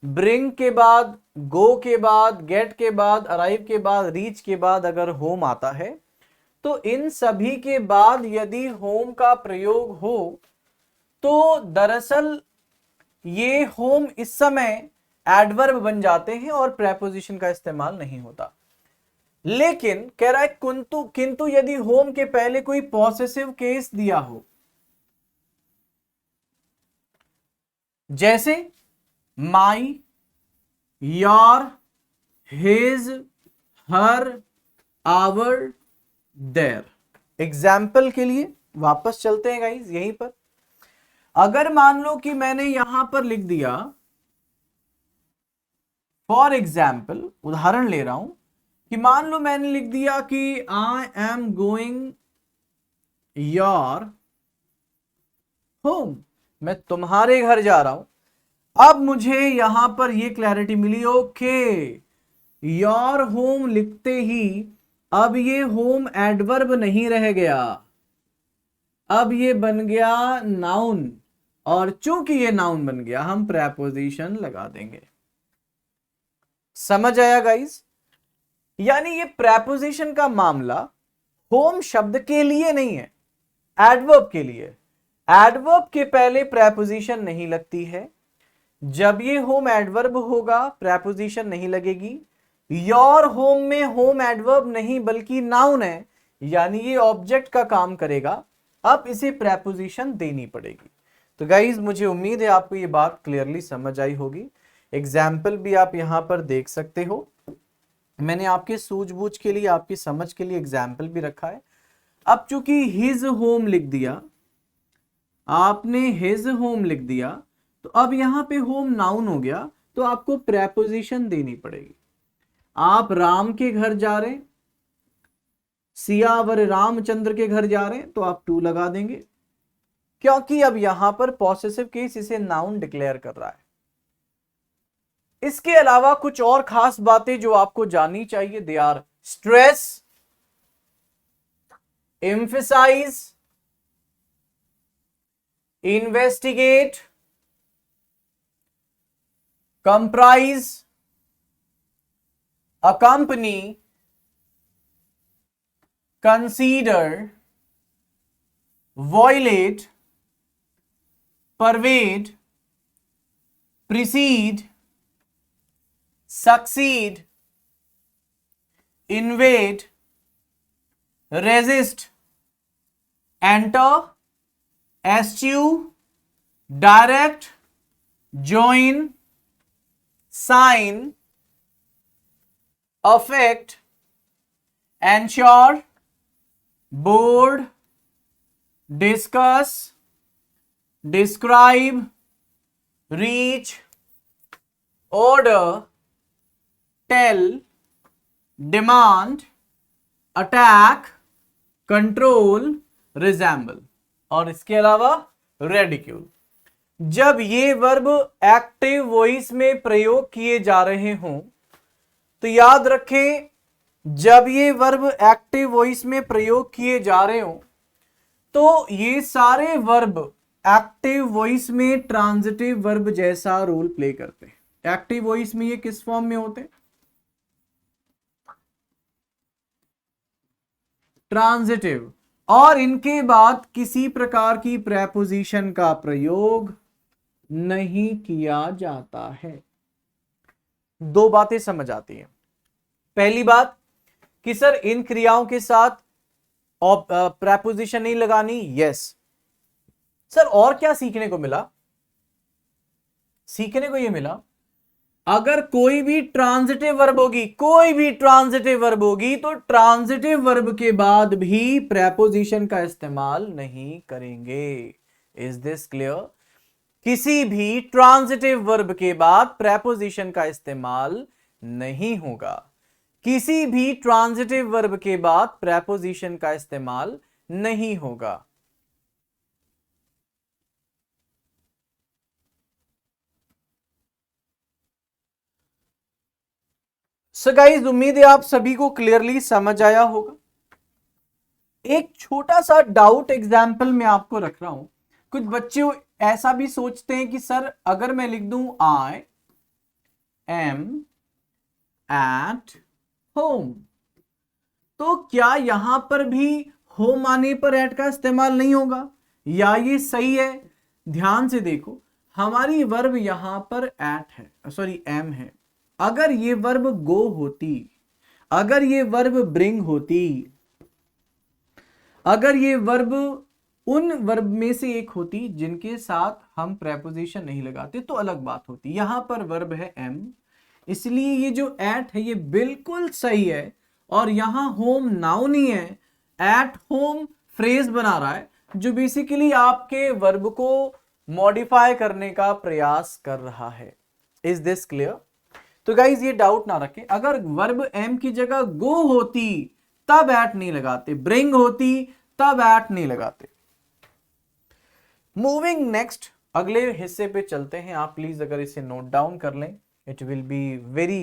ब्रिंग के बाद, गो के बाद, गेट के बाद, अराइव के बाद, रीच के बाद अगर होम आता है तो इन सभी के बाद यदि होम का प्रयोग हो तो दरअसल ये होम इस समय एडवर्ब बन जाते हैं और प्रेपोजिशन का इस्तेमाल नहीं होता। लेकिन कह रहा है किंतु यदि होम के पहले कोई पॉसेसिव केस दिया हो, जैसे my, your, his, her, our, their. Example के लिए वापस चलते हैं गाइस यहीं पर। अगर मान लो कि मैंने यहां पर लिख दिया, फॉर एग्जाम्पल उदाहरण ले रहा हूं, कि मान लो मैंने लिख दिया कि I am going your home, मैं तुम्हारे घर जा रहा हूं। अब मुझे यहां पर ये क्लैरिटी मिली, ओके योर होम लिखते ही अब ये होम एडवर्ब नहीं रह गया, अब ये बन गया नाउन, और चूंकि ये नाउन बन गया हम प्रेपोजिशन लगा देंगे। समझ आया गाइस? यानी ये प्रेपोजिशन का मामला होम शब्द के लिए नहीं है, एडवर्ब के लिए। एडवर्ब के पहले प्रेपोजिशन नहीं लगती है। जब ये होम एडवर्ब होगा प्रेपोजिशन नहीं लगेगी। योर होम में होम एडवर्ब नहीं बल्कि नाउन है, यानी ये ऑब्जेक्ट का काम करेगा, अब इसे प्रेपोजिशन देनी पड़ेगी। तो गाइज मुझे उम्मीद है आपको ये बात क्लियरली समझ आई होगी। एग्जाम्पल भी आप यहां पर देख सकते हो। मैंने आपके सूझबूझ के लिए, आपकी समझ के लिए एग्जाम्पल भी रखा है। अब चूंकि हिज होम लिख दिया, आपने हिज होम लिख दिया, तो अब यहां पे होम नाउन हो गया, तो आपको प्रेपोजिशन देनी पड़ेगी। आप राम के घर जा रहे, सियावर रामचंद्र के घर जा रहे हैं, तो आप टू लगा देंगे, क्योंकि अब यहां पर पॉसेसिव केस इसे नाउन डिक्लेयर कर रहा है। इसके अलावा कुछ और खास बातें जो आपको जाननी चाहिए, they are stress, emphasise, investigate, comprise, accompany, consider, violate, pervade, precede, succeed, invade, resist, enter, eschew, direct, join, sign, affect, ensure, board, discuss, describe, reach, order, tell, demand, attack, control, resemble और इसके अलावा ridicule. जब ये verb active voice में प्रयोग किए जा रहे हों तो याद रखें, जब ये वर्ब एक्टिव वॉइस में प्रयोग किए जा रहे हों तो ये सारे वर्ब एक्टिव वॉइस में ट्रांजिटिव वर्ब जैसा रोल प्ले करते हैं। एक्टिव वॉइस में ये किस फॉर्म में होते हैं? ट्रांजिटिव। और इनके बाद किसी प्रकार की प्रेपोजिशन का प्रयोग नहीं किया जाता है। दो बातें समझ आती हैं। पहली बात कि सर इन क्रियाओं के साथ प्रेपोजिशन नहीं लगानी। यस सर, और क्या सीखने को मिला? सीखने को यह मिला, अगर कोई भी ट्रांजिटिव वर्ब होगी, कोई भी ट्रांजिटिव वर्ब होगी तो ट्रांजिटिव वर्ब के बाद भी प्रेपोजिशन का इस्तेमाल नहीं करेंगे। Is this clear? किसी भी ट्रांजिटिव वर्ब के बाद प्रेपोजिशन का इस्तेमाल नहीं होगा। किसी भी ट्रांजिटिव वर्ब के बाद प्रेपोजिशन का इस्तेमाल नहीं होगा। सो गाइस, उम्मीद है आप सभी को क्लियरली समझ आया होगा। एक छोटा सा डाउट एग्जाम्पल मैं आपको रख रहा हूं। कुछ बच्चे ऐसा भी सोचते हैं कि सर अगर मैं लिख दूं आई एम एट होम, तो क्या यहां पर भी होम आने पर एट का इस्तेमाल नहीं होगा, या ये सही है? ध्यान से देखो, हमारी वर्ब यहां पर एट है, सॉरी एम है। अगर ये वर्ब गो होती, अगर ये वर्ब ब्रिंग होती, अगर ये वर्ब उन वर्ब में से एक होती जिनके साथ हम प्रेपोजिशन नहीं लगाते तो अलग बात होती। यहां पर वर्ब है एम, इसलिए ये जो एट है ये बिल्कुल सही है। और यहां होम नाउन ही है, एट होम फ्रेज बना रहा है जो बेसिकली आपके वर्ब को मॉडिफाई करने का प्रयास कर रहा है। Is this clear? तो गाइज ये डाउट ना रखें, अगर वर्ब एम की जगह गो होती तब एट नहीं लगाते, ब्रिंग होती तब एट नहीं लगाते। मूविंग नेक्स्ट, अगले हिस्से पे चलते हैं। आप प्लीज अगर इसे नोट डाउन कर लें, it will be very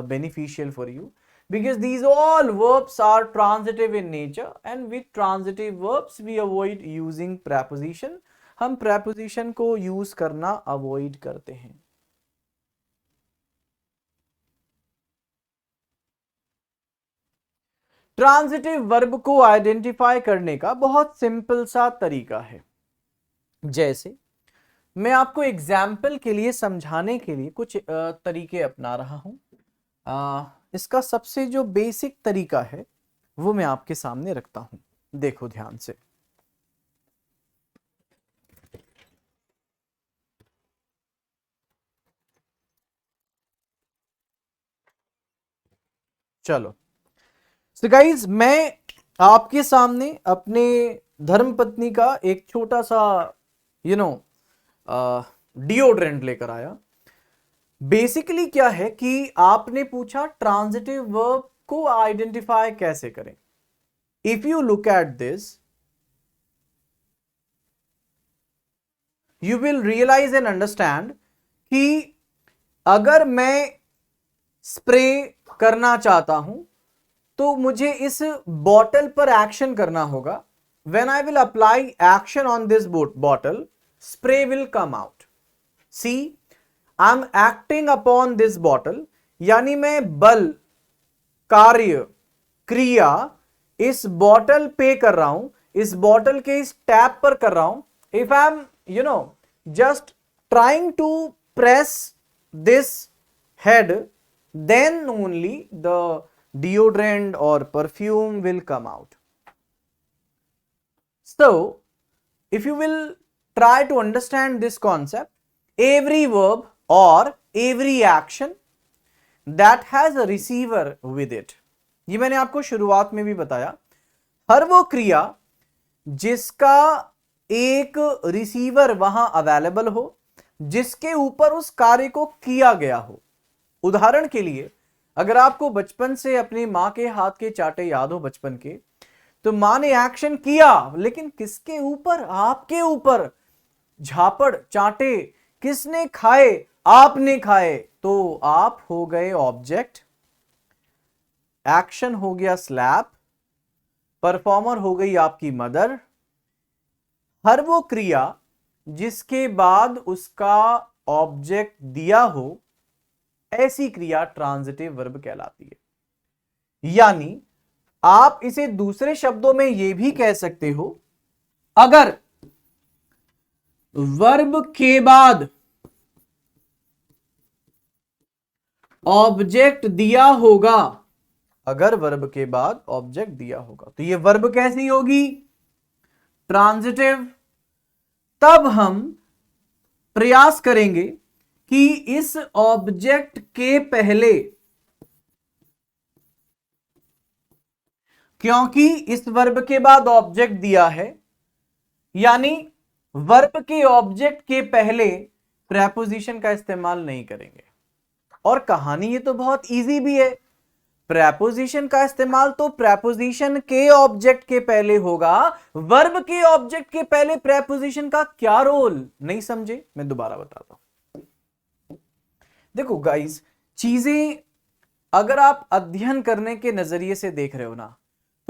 beneficial for you, because these all verbs are transitive in nature and with transitive verbs we avoid using preposition। हम preposition को यूज करना अवॉइड करते हैं। ट्रांजिटिव वर्ब को आइडेंटिफाई करने का बहुत सिंपल सा तरीका है। जैसे मैं आपको एग्जाम्पल के लिए समझाने के लिए कुछ तरीके अपना रहा हूं। इसका सबसे जो बेसिक तरीका है वो मैं आपके सामने रखता हूं। देखो ध्यान से, चलो। सो गाइज, मैं आपके सामने अपने धर्मपत्नी का एक छोटा सा डिओड्रेंट लेकर आया। बेसिकली क्या है कि आपने पूछा ट्रांजिटिव वर्ब को आइडेंटिफाई कैसे करें। If you look at this, you will realize and understand कि अगर मैं स्प्रे करना चाहता हूं तो मुझे इस बॉटल पर एक्शन करना होगा। When I will apply action on this bottle, spray will come out. See, I'm acting upon this bottle, यानी मैं बल, कार्य, क्रिया इस बॉटल पे कर रहा हूं, इस बॉटल के इस टैप पर कर रहा हूं, if I am just trying to press this head, then only the deodorant or perfume will come out. So if you will try to understand this concept, every verb or every action that has a receiver with it, ये मैंने आपको शुरुआत में भी बताया, हर वो क्रिया जिसका एक रिसीवर वहां अवेलेबल हो, जिसके ऊपर उस कार्य को किया गया हो। उदाहरण के लिए अगर आपको बचपन से अपनी मां के हाथ के चाटे याद हो बचपन के, तो मां ने एक्शन किया, लेकिन किसके ऊपर? आपके ऊपर। झापड़ चाटे किसने खाए? आपने खाए। तो आप हो गए ऑब्जेक्ट, एक्शन हो गया स्लैप, परफॉर्मर हो गई आपकी मदर। हर वो क्रिया जिसके बाद उसका ऑब्जेक्ट दिया हो, ऐसी क्रिया ट्रांजिटिव वर्ब कहलाती है। यानी आप इसे दूसरे शब्दों में यह भी कह सकते हो, अगर वर्ब के बाद ऑब्जेक्ट दिया होगा, अगर वर्ब के बाद ऑब्जेक्ट दिया होगा, तो ये वर्ब कैसी होगी? ट्रांजिटिव। तब हम प्रयास करेंगे कि इस ऑब्जेक्ट के पहले, क्योंकि इस वर्ब के बाद ऑब्जेक्ट दिया है, यानी वर्ब के ऑब्जेक्ट के पहले प्रेपोजिशन का इस्तेमाल नहीं करेंगे। और कहानी ये तो बहुत इजी भी है, प्रेपोजिशन का इस्तेमाल तो प्रेपोजिशन के ऑब्जेक्ट के पहले होगा, वर्ब के ऑब्जेक्ट के पहले प्रेपोजिशन का क्या रोल? नहीं समझे? मैं दोबारा बताता हूं। देखो गाइस, चीजें अगर आप अध्ययन करने के नजरिए से देख रहे हो ना,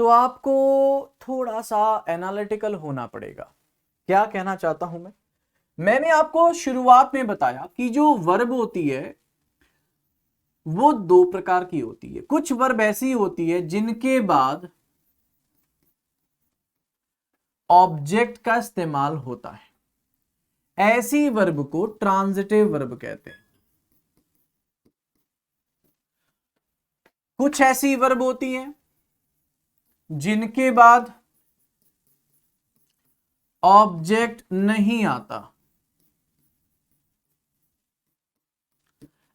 तो आपको थोड़ा सा एनालिटिकल होना पड़ेगा। क्या कहना चाहता हूं मैंने आपको शुरुआत में बताया कि जो वर्ब होती है वो दो प्रकार की होती है। कुछ वर्ब ऐसी होती है जिनके बाद ऑब्जेक्ट का इस्तेमाल होता है, ऐसी वर्ब को ट्रांजिटिव वर्ब कहते हैं। कुछ ऐसी वर्ब होती हैं जिनके बाद ऑब्जेक्ट नहीं आता,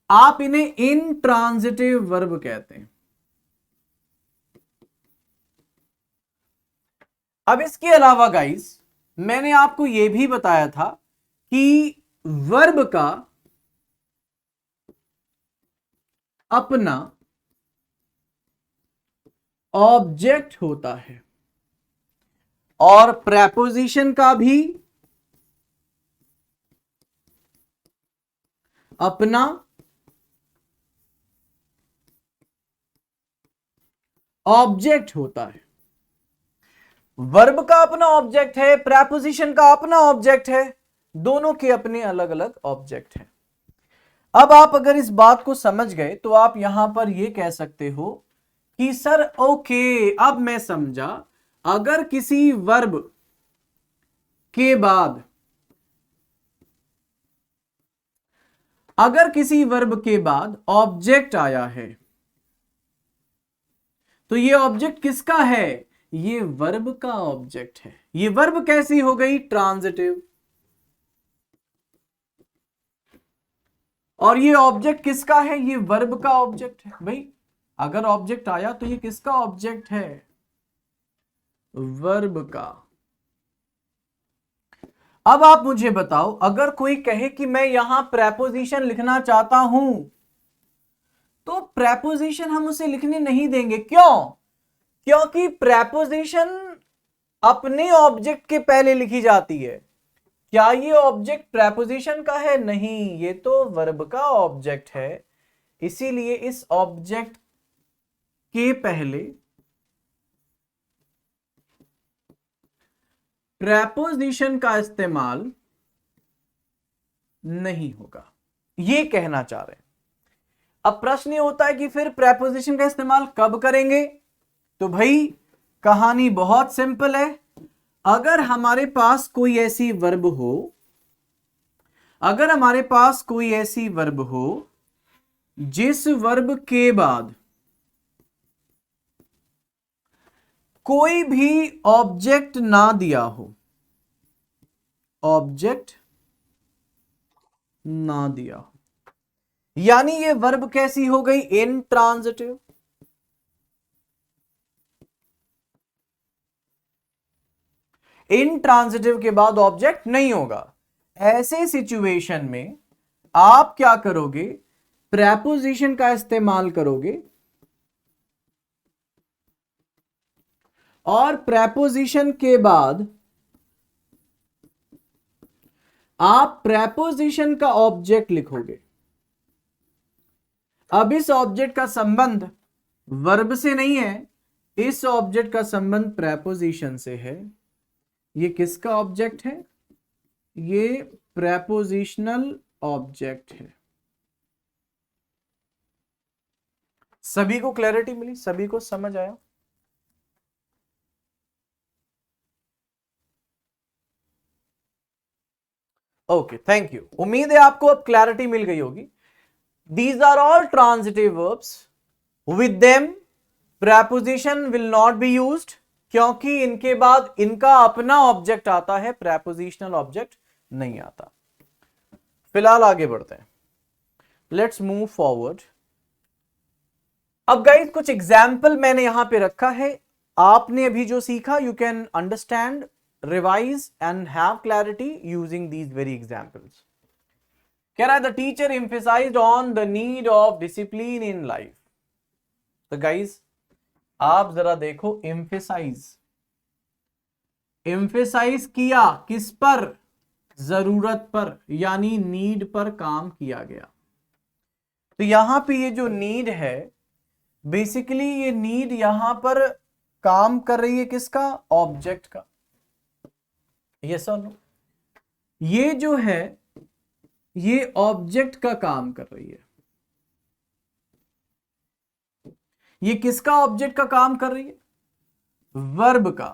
आप इन्हें इनट्रांजिटिव वर्ब कहते हैं। अब इसके अलावा गाइस, मैंने आपको यह भी बताया था कि वर्ब का अपना ऑब्जेक्ट होता है और प्रेपोजिशन का भी अपना ऑब्जेक्ट होता है। वर्ब का अपना ऑब्जेक्ट है, प्रेपोजिशन का अपना ऑब्जेक्ट है, दोनों के अपने अलग अलग ऑब्जेक्ट हैं। अब आप अगर इस बात को समझ गए तो आप यहां पर यह कह सकते हो कि सर ओके, अब मैं समझा, अगर किसी वर्ब के बाद ऑब्जेक्ट आया है, तो ये ऑब्जेक्ट किसका है? ये वर्ब का ऑब्जेक्ट है। ये वर्ब कैसी हो गई? ट्रांजिटिव। और ये ऑब्जेक्ट किसका है? ये वर्ब का ऑब्जेक्ट है। भाई अगर ऑब्जेक्ट आया तो ये किसका ऑब्जेक्ट है? वर्ब का। अब आप मुझे बताओ, अगर कोई कहे कि मैं यहां प्रेपोजिशन लिखना चाहता हूं, तो प्रेपोजिशन हम उसे लिखने नहीं देंगे। क्यों? क्योंकि प्रेपोजिशन अपने ऑब्जेक्ट के पहले लिखी जाती है। क्या ये ऑब्जेक्ट प्रेपोजिशन का है? नहीं, ये तो वर्ब का ऑब्जेक्ट है। इसीलिए इस ऑब्जेक्ट के पहले प्रेपोजिशन का इस्तेमाल नहीं होगा, ये कहना चाह रहे हैं। अब प्रश्न ये होता है कि फिर प्रेपोजिशन का इस्तेमाल कब करेंगे? तो भाई कहानी बहुत सिंपल है। अगर हमारे पास कोई ऐसी वर्ब हो, अगर हमारे पास कोई ऐसी वर्ब हो जिस वर्ब के बाद कोई भी ऑब्जेक्ट ना दिया हो, ऑब्जेक्ट ना दिया हो, यानी ये वर्ब कैसी हो गई? इंट्रांजिटिव। इंट्रांजिटिव के बाद ऑब्जेक्ट नहीं होगा। ऐसे सिचुएशन में आप क्या करोगे? प्रेपोजिशन का इस्तेमाल करोगे, और प्रेपोजिशन के बाद आप प्रेपोजिशन का ऑब्जेक्ट लिखोगे। अब इस ऑब्जेक्ट का संबंध वर्ब से नहीं है, इस ऑब्जेक्ट का संबंध प्रेपोजिशन से है। ये किसका ऑब्जेक्ट है? ये प्रेपोजिशनल ऑब्जेक्ट है। सभी को क्लैरिटी मिली? सभी को समझ आया? Okay, thank you. उम्मीद है आपको अब क्लैरिटी मिल गई होगी। These are all transitive verbs. With them, preposition will not be used, क्योंकि इनके बाद इनका अपना ऑब्जेक्ट आता है, prepositional ऑब्जेक्ट नहीं आता। फिलहाल आगे बढ़ते हैं। Let's move forward. अब गाइस कुछ एग्जाम्पल मैंने यहां पे रखा है। आपने अभी जो सीखा, you can understand, revise and have clarity using these very examples. कह रहा है the teacher emphasised on the need of discipline in life. तो गाइज आप जरा देखो, एम्फेसाइज किया किस पर? जरूरत पर, यानी नीड पर काम किया गया। तो यहां पे ये जो नीड है, बेसिकली ये नीड यहां पर काम कर रही है किसका? ऑब्जेक्ट का। यस और नो? ये जो है ये ऑब्जेक्ट का काम कर रही है। ये किसका ऑब्जेक्ट का काम कर रही है? वर्ब का।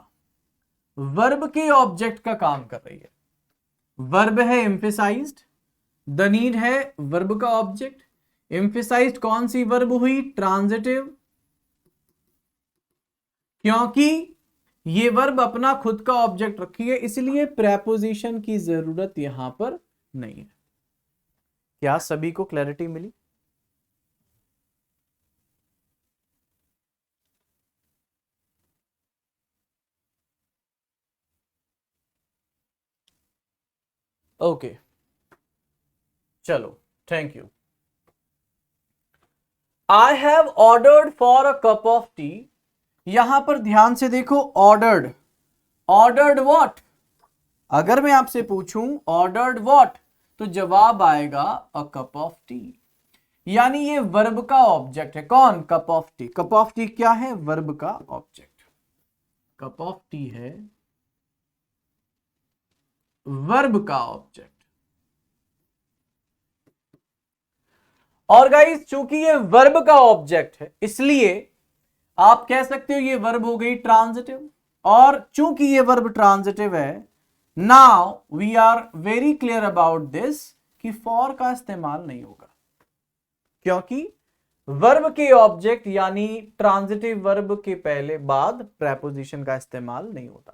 वर्ब के ऑब्जेक्ट का काम कर रही है। वर्ब है एम्फेसाइज्ड, द नीड है वर्ब का ऑब्जेक्ट। एम्फेसाइज्ड कौन सी वर्ब हुई? ट्रांजिटिव, क्योंकि ये वर्ब अपना खुद का ऑब्जेक्ट रखी है, इसलिए प्रेपोजिशन की जरूरत यहां पर नहीं है। क्या सभी को क्लैरिटी मिली? ओके, चलो, thank you. I have ordered for a cup of T. यहां पर ध्यान से देखो, ऑर्डर्ड। Ordered what? अगर मैं आपसे पूछूं ऑर्डर्ड व्हाट, तो जवाब आएगा अ कप ऑफ टी, यानी ये वर्ब का ऑब्जेक्ट है। कौन? Cup of T. Cup of T क्या है? वर्ब का ऑब्जेक्ट। कप ऑफ टी है वर्ब का ऑब्जेक्ट। और गाइस चूंकि ये वर्ब का ऑब्जेक्ट है, इसलिए आप कह सकते हो ये वर्ब हो गई ट्रांजिटिव। और चूंकि ये वर्ब ट्रांजिटिव है, now we are very clear about this कि फॉर का इस्तेमाल नहीं होगा, क्योंकि वर्ब के ऑब्जेक्ट यानी ट्रांजिटिव वर्ब के पहले बाद प्रेपोजिशन का इस्तेमाल नहीं होता।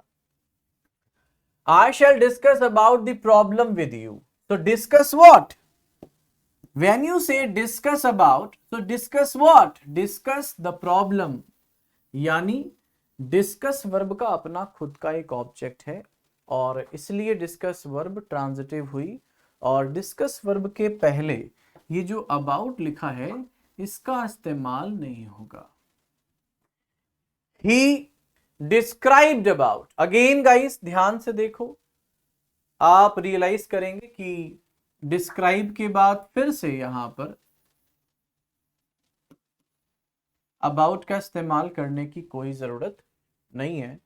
I shall discuss about the problem with you. So discuss what? When you say discuss about, so discuss what? Discuss the problem. यानी डिस्कस वर्ब का अपना खुद का एक ऑब्जेक्ट है, और इसलिए डिस्कस वर्ब ट्रांजिटिव हुई। और डिस्कस वर्ब के पहले ये जो अबाउट लिखा है, इसका इस्तेमाल नहीं होगा। He described about. Again guys ध्यान से देखो, आप रियलाइज करेंगे कि डिस्क्राइब के बाद फिर से यहां पर अबाउट का इस्तेमाल करने की कोई जरूरत नहीं है,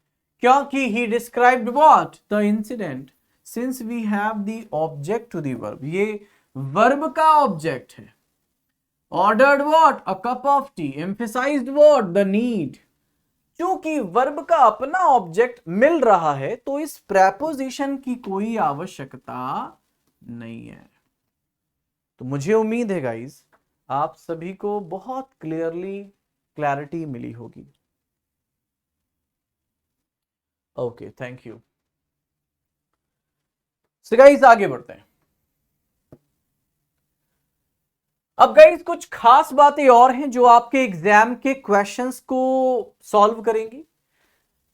क्योंकि he described what? The incident. Since we have the object to the verb, ये वर्ब का ऑब्जेक्ट है। Ordered what? A cup of tea. Emphasized what? The need. क्योंकि वर्ब का अपना ऑब्जेक्ट मिल रहा है तो इस प्रेपोजिशन की कोई आवश्यकता नहीं है। तो मुझे उम्मीद है गाइस आप सभी को बहुत क्लैरिटी मिली होगी। Okay, thank you. So guys आगे बढ़ते हैं। अब गाइस कुछ खास बातें और हैं जो आपके एग्जाम के क्वेश्चंस को सॉल्व करेंगी।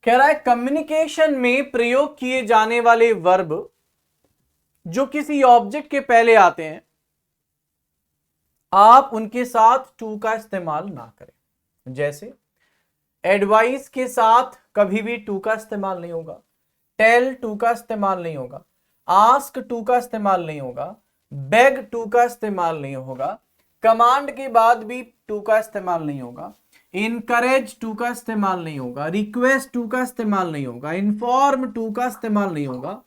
कह रहा है कम्युनिकेशन में प्रयोग किए जाने वाले वर्ब जो किसी ऑब्जेक्ट के पहले आते हैं आप उनके साथ टू का इस्तेमाल ना करें। जैसे एडवाइस के साथ कभी भी टू का इस्तेमाल नहीं होगा, टेल टू का इस्तेमाल नहीं होगा, आस्क टू का इस्तेमाल नहीं होगा, बेग टू का इस्तेमाल नहीं होगा, कमांड के बाद भी टू का इस्तेमाल नहीं होगा, इनकरेज टू का इस्तेमाल नहीं होगा, रिक्वेस्ट टू का इस्तेमाल नहीं होगा, इन्फॉर्म टू का इस्तेमाल नहीं होगा,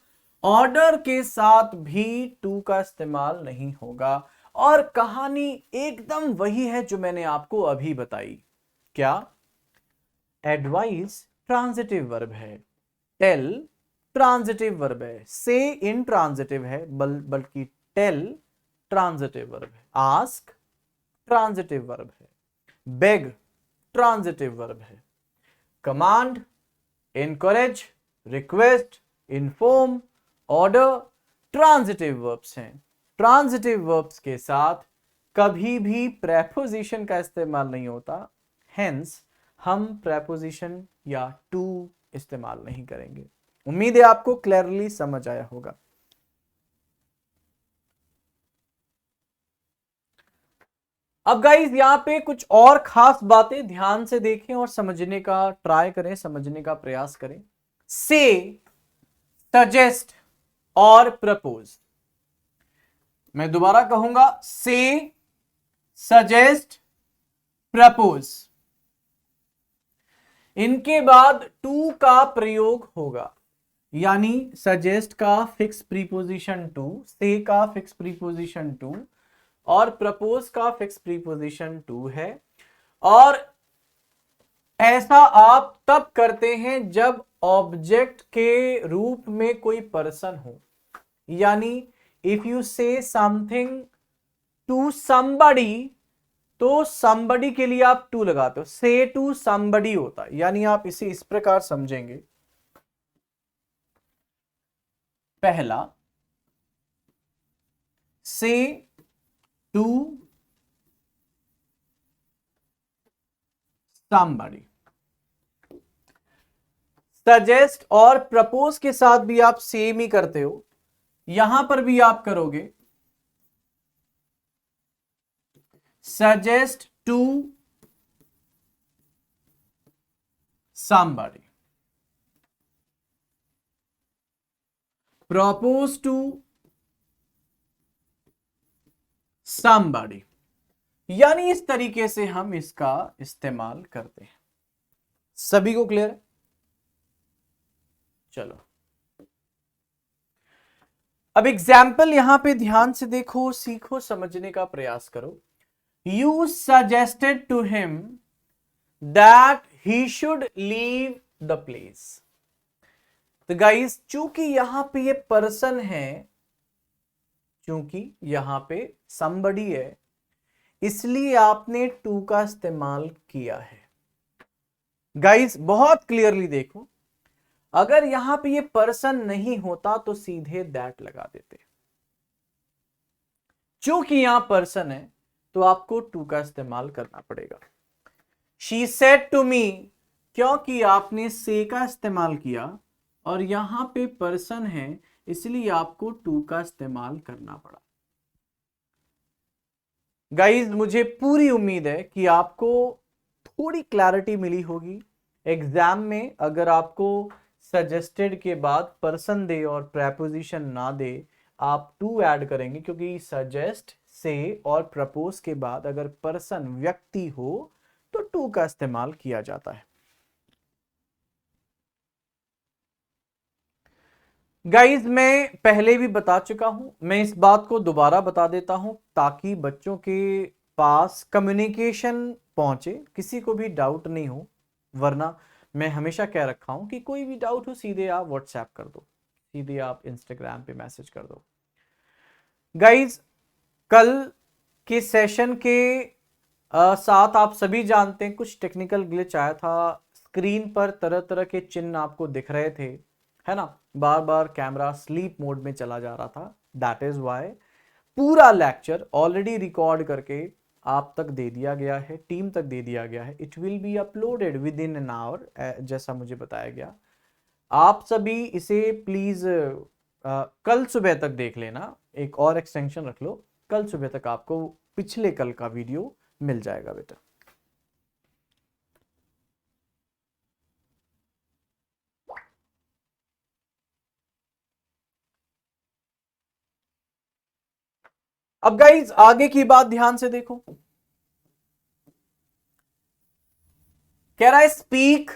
ऑर्डर के साथ भी टू का इस्तेमाल नहीं होगा। और कहानी एकदम वही है जो मैंने आपको अभी बताई। क्या? एडवाइस ट्रांजिटिव वर्ब है, टेल ट्रांजिटिव वर्ब है, से इंट्रांजिटिव है बल्कि टेल ट्रांजिटिव वर्ब है, आस्क ट्रांजिटिव वर्ब है, बेग ट्रांजिटिव वर्ब है, command, encourage, request, inform, order transitive verbs हैं। ट्रांजिटिव वर्ब्स के साथ कभी भी प्रेपोजिशन का इस्तेमाल नहीं होता, हेंस हम प्रेपोजिशन या टू इस्तेमाल नहीं करेंगे। उम्मीद है आपको क्लियरली समझ आया होगा। अब गाइस यहां पे कुछ और खास बातें ध्यान से देखें और समझने का ट्राई करें, समझने का प्रयास करें। से, सजेस्ट और प्रपोज, मैं दोबारा कहूंगा, से, सजेस्ट, प्रपोज, इनके बाद टू का प्रयोग होगा। यानी सजेस्ट का फिक्स प्रीपोजिशन टू, से का फिक्स प्रीपोजिशन टू और प्रपोज का फिक्स प्रीपोजिशन टू है। और ऐसा आप तब करते हैं जब ऑब्जेक्ट के रूप में कोई पर्सन हो। यानी if you say something to somebody तो समबडी के लिए आप टू लगाते हो, से टू समबडी होता है। यानी आप इसे इस प्रकार समझेंगे, पहला से टू somebody, सजेस्ट और प्रपोज के साथ भी आप सेम ही करते हो, यहां पर भी आप करोगे suggest to somebody, propose to somebody। यानी इस तरीके से हम इसका इस्तेमाल करते हैं। सभी को क्लियर है? चलो अब एग्जाम्पल यहां पे ध्यान से देखो, सीखो, समझने का प्रयास करो। You suggested to him that he should leave the place। तो गाइस चूंकि यहां पे ये पर्सन है, चूंकि यहां पे somebody है, इसलिए आपने टू का इस्तेमाल किया है। गाइस बहुत क्लियरली देखो, अगर यहां पे ये पर्सन नहीं होता तो सीधे दैट लगा देते। चूंकि यहां पर्सन है तो आपको टू का इस्तेमाल करना पड़ेगा। शी सेड टू मी, क्योंकि आपने से का इस्तेमाल किया और यहां पे पर्सन है इसलिए आपको टू का इस्तेमाल करना पड़ा। गाइज मुझे पूरी उम्मीद है कि आपको थोड़ी क्लैरिटी मिली होगी। एग्जाम में अगर आपको सजेस्टेड के बाद पर्सन दे और प्रेपोजिशन ना दे, आप टू ऐड करेंगे, क्योंकि सजेस्ट से और प्रपोज के बाद अगर पर्सन व्यक्ति हो तो टू का इस्तेमाल किया जाता है। गाइज मैं पहले भी बता चुका हूं, मैं इस बात को दोबारा बता देता हूं ताकि बच्चों के पास कम्युनिकेशन पहुंचे, किसी को भी डाउट नहीं हो। वरना मैं हमेशा कह रखा हूं कि कोई भी डाउट हो सीधे आप व्हाट्सएप कर दो, सीधे आप इंस्टाग्राम पे मैसेज कर दो। गाइज कल के सेशन के साथ आप सभी जानते हैं कुछ टेक्निकल ग्लिच आया था, स्क्रीन पर तरह तरह के चिन्ह आपको दिख रहे थे, है ना, बार बार कैमरा स्लीप मोड में चला जा रहा था। दैट इज वाई पूरा लेक्चर ऑलरेडी रिकॉर्ड करके आप तक दे दिया गया है, टीम तक दे दिया गया है। It will be uploaded with in an hour, जैसा मुझे बताया गया। आप सभी इसे प्लीज कल सुबह तक देख लेना, एक और एक्सटेंशन रख लो, कल सुबह तक आपको पिछले कल का वीडियो मिल जाएगा बेटा। अब गाइज आगे की बात ध्यान से देखो, कह रहा है speak,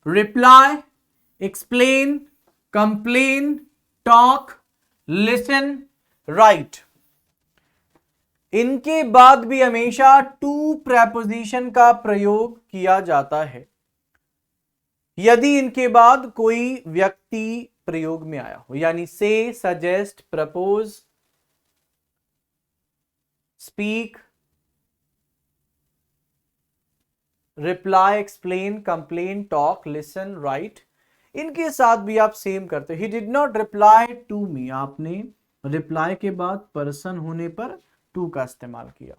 reply, explain, complain, talk, listen, write. इनके बाद भी हमेशा टू प्रेपोजिशन का प्रयोग किया जाता है यदि इनके बाद कोई व्यक्ति प्रयोग में आया हो, यानी say, suggest, propose, speak, reply, explain, complain, talk, listen, write. इनके साथ भी आप सेम करते हो। He did not reply to me, आपने रिप्लाई के बाद पर्सन होने पर टू का इस्तेमाल किया।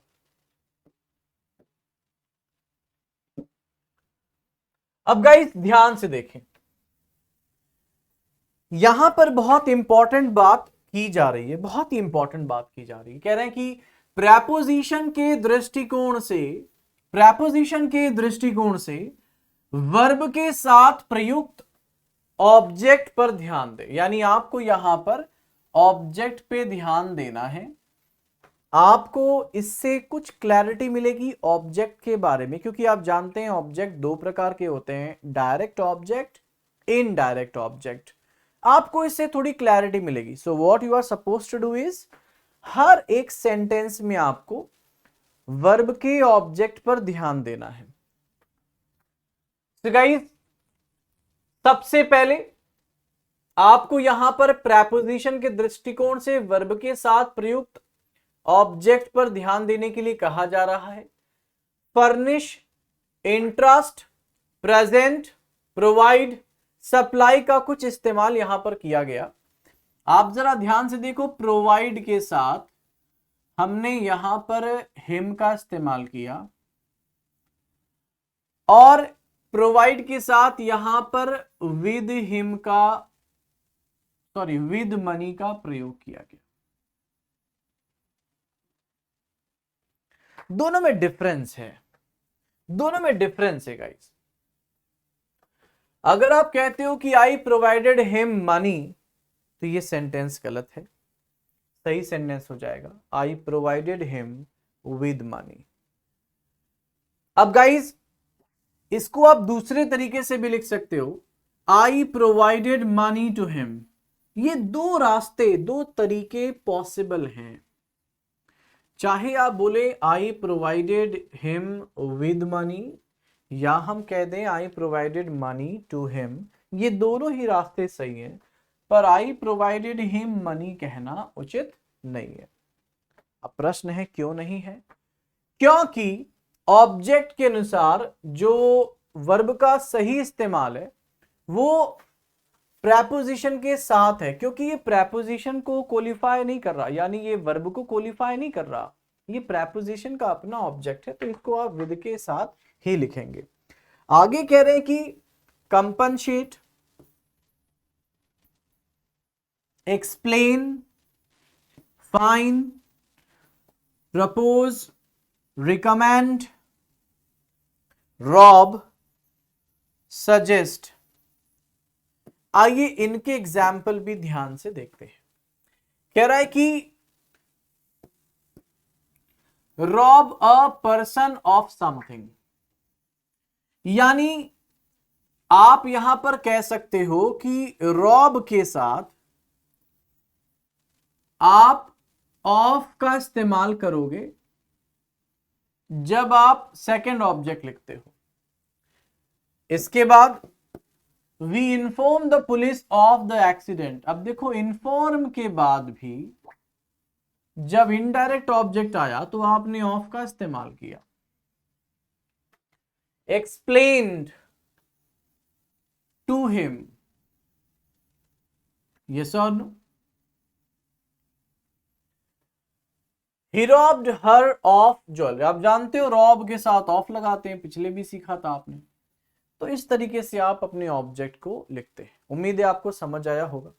अब गाइस ध्यान से देखें, यहां पर बहुत इंपॉर्टेंट बात की जा रही है, बहुत ही इंपॉर्टेंट बात की जा रही है। कह रहे हैं कि प्रेपोजिशन के दृष्टिकोण से, प्रेपोजिशन के दृष्टिकोण से वर्ब के साथ प्रयुक्त ऑब्जेक्ट पर ध्यान दें, यानी आपको यहां पर ऑब्जेक्ट पे ध्यान देना है। आपको इससे कुछ क्लैरिटी मिलेगी ऑब्जेक्ट के बारे में, क्योंकि आप जानते हैं ऑब्जेक्ट दो प्रकार के होते हैं, डायरेक्ट ऑब्जेक्ट, इनडायरेक्ट ऑब्जेक्ट। आपको इससे थोड़ी क्लैरिटी मिलेगी। So what you are suppose to do is, हर एक सेंटेंस में आपको वर्ब के ऑब्जेक्ट पर ध्यान देना है। So guys, सबसे पहले आपको यहां पर प्रेपोजिशन के दृष्टिकोण से वर्ब के साथ प्रयुक्त ऑब्जेक्ट पर ध्यान देने के लिए कहा जा रहा है। Furnish, interest, present, provide, supply का कुछ इस्तेमाल यहां पर किया गया। आप जरा ध्यान से देखो, प्रोवाइड के साथ हमने यहां पर हिम का इस्तेमाल किया और प्रोवाइड के साथ यहां पर विद हिम का, सॉरी विद मनी का प्रयोग किया गया। दोनों में डिफरेंस है, दोनों में डिफरेंस है गाइस। अगर आप कहते हो कि आई प्रोवाइडेड हिम मनी, तो ये सेंटेंस गलत है। सही सेंटेंस हो जाएगा आई प्रोवाइडेड हिम विद मनी। अब गाइस इसको आप दूसरे तरीके से भी लिख सकते हो, आई प्रोवाइडेड मनी टू हिम। ये दो रास्ते, दो तरीके पॉसिबल हैं। चाहे आप बोले आई प्रोवाइडेड हिम विद मनी, या हम कह दें आई प्रोवाइडेड मनी टू हिम, ये दोनों ही रास्ते सही हैं, पर आई प्रोवाइडेड हिम मनी कहना उचित नहीं है। अब प्रश्न है क्यों नहीं है? क्योंकि ऑब्जेक्ट के अनुसार जो वर्ब का सही इस्तेमाल है वो प्रेपोजिशन के साथ है, क्योंकि ये प्रेपोजिशन को क्वालिफाई नहीं कर रहा, यानी ये वर्ब को क्वालिफाई नहीं कर रहा, ये प्रेपोजिशन का अपना ऑब्जेक्ट है, तो इसको आप विद के साथ ही लिखेंगे। आगे कह रहे हैं कि compensate, explain, fine, propose, recommend, rob, suggest. आइए इनके एग्जाम्पल भी ध्यान से देखते हैं। कह रहा है कि rob a person of something, यानी आप यहां पर कह सकते हो कि रॉब के साथ आप ऑफ का इस्तेमाल करोगे जब आप सेकंड ऑब्जेक्ट लिखते हो। इसके बाद we inform the police of the accident. अब देखो इन्फॉर्म के बाद भी जब इनडायरेक्ट ऑब्जेक्ट आया तो आपने ऑफ का इस्तेमाल किया। एक्सप्लेन्ड टू हिम, यस और no. He robbed her of jewellery. आप जानते हो रॉब के साथ ऑफ लगाते हैं, पिछले भी सीखा था आपने। तो इस तरीके से आप अपने ऑब्जेक्ट को लिखते हैं। उम्मीद है आपको समझ आया होगा,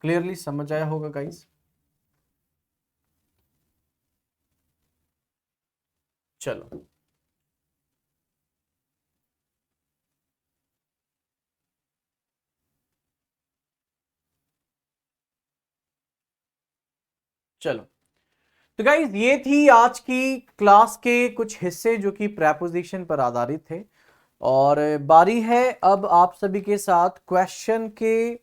क्लियरली समझ आया होगा गाइस। चलो चलो, तो गाइज ये थी आज की क्लास के कुछ हिस्से जो कि प्रेपोजिशन पर आधारित थे। और बारी है अब आप सभी के साथ क्वेश्चन के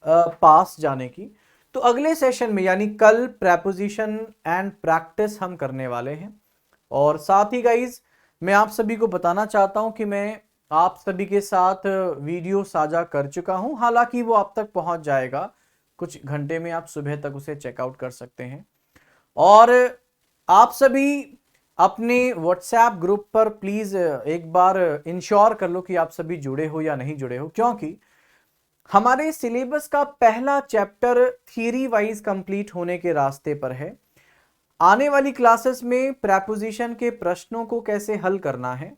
पास जाने की। तो अगले सेशन में यानी कल प्रेपोजिशन एंड प्रैक्टिस हम करने वाले हैं। और साथ ही गाइज मैं आप सभी को बताना चाहता हूं कि मैं आप सभी के साथ वीडियो साझा कर चुका हूं, हालांकि वो आप तक पहुंच जाएगा कुछ घंटे में, आप सुबह तक उसे चेकआउट कर सकते हैं। और आप सभी अपने व्हाट्सएप ग्रुप पर प्लीज एक बार इंश्योर कर लो कि आप सभी जुड़े हो या नहीं जुड़े हो, क्योंकि हमारे सिलेबस का पहला चैप्टर थियरी वाइज कंप्लीट होने के रास्ते पर है। आने वाली क्लासेस में प्रेपोजिशन के प्रश्नों को कैसे हल करना है,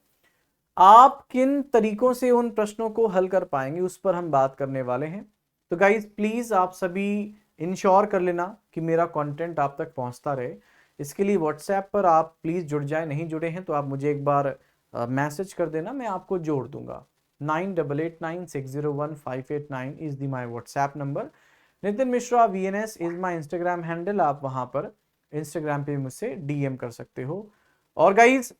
आप किन तरीकों से उन प्रश्नों को हल कर पाएंगे, उस पर हम बात करने वाले हैं। तो गाइज प्लीज आप सभी इंश्योर कर लेना कि मेरा कंटेंट आप तक पहुंचता रहे। इसके लिए व्हाट्सएप पर आप प्लीज जुड़ जाए, नहीं जुड़े हैं तो आप मुझे एक बार मैसेज कर देना, मैं आपको जोड़ दूंगा। 9889601589 is the my WhatsApp number. Nitin Mishra VNS is my Instagram handle, आप वहां पर इंस्टाग्राम पे मुझसे DM कर सकते हो। और गाइज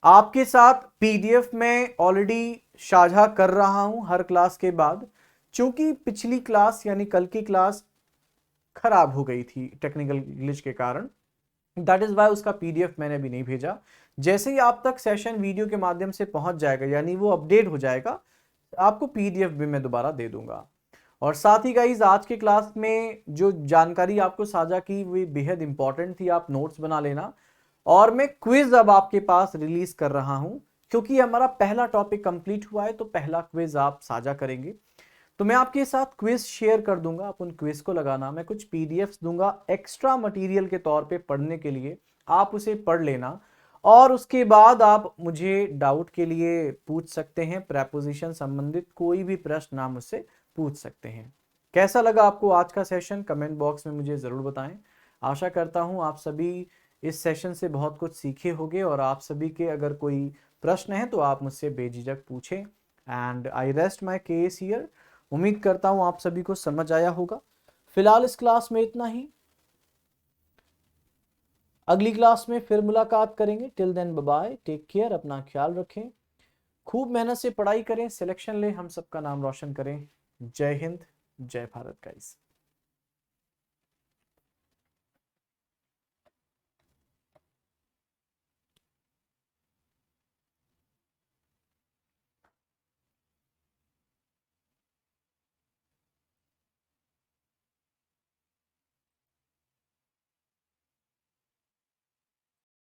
आपके साथ PDF में ऑलरेडी साझा कर रहा हूं हर क्लास के बाद, क्योंकि पिछली क्लास यानी कल की क्लास खराब हो गई थी टेक्निकल ग्लिच के कारण, दैट इज वाई उसका PDF मैंने भी नहीं भेजा। जैसे ही आप तक सेशन वीडियो के माध्यम से पहुंच जाएगा यानी वो अपडेट हो जाएगा, आपको PDF भी मैं दोबारा दे दूंगा। और साथ ही गाइज आज की क्लास में जो जानकारी आपको साझा की वो बेहद इंपॉर्टेंट थी, आप नोट्स बना लेना। और मैं क्विज अब आपके पास रिलीज कर रहा हूं, क्योंकि हमारा पहला टॉपिक कंप्लीट हुआ है तो पहला क्विज आप साझा करेंगे। तो मैं आपके साथ क्विज शेयर कर दूंगा, आप उन क्विज को लगाना, मैं कुछ PDFs दूंगा एक्स्ट्रा मटेरियल के तौर पे पढ़ने के लिए, आप उसे पढ़ लेना। और उसके बाद आप मुझे डाउट के लिए पूछ सकते हैं, प्रेपोजिशन संबंधित कोई भी प्रश्न आप मुझसे पूछ सकते हैं। कैसा लगा आपको आज का सेशन, कमेंट बॉक्स में मुझे जरूर बताएं। आशा करता हूं आप सभी इस सेशन से बहुत कुछ सीखे होंगे, और आप सभी के अगर कोई प्रश्न है तो आप मुझसे बेझिझक पूछें। And I rest my case here. उम्मीद करता हूं आप सभी को समझ आया होगा। फिलहाल इस क्लास में इतना ही, अगली क्लास में फिर मुलाकात करेंगे। Till then bye bye, take care, अपना ख्याल रखें, खूब मेहनत से पढ़ाई करें, सिलेक्शन लें, हम सबका नाम रोशन करें। जय हिंद, जय भारत गाइस।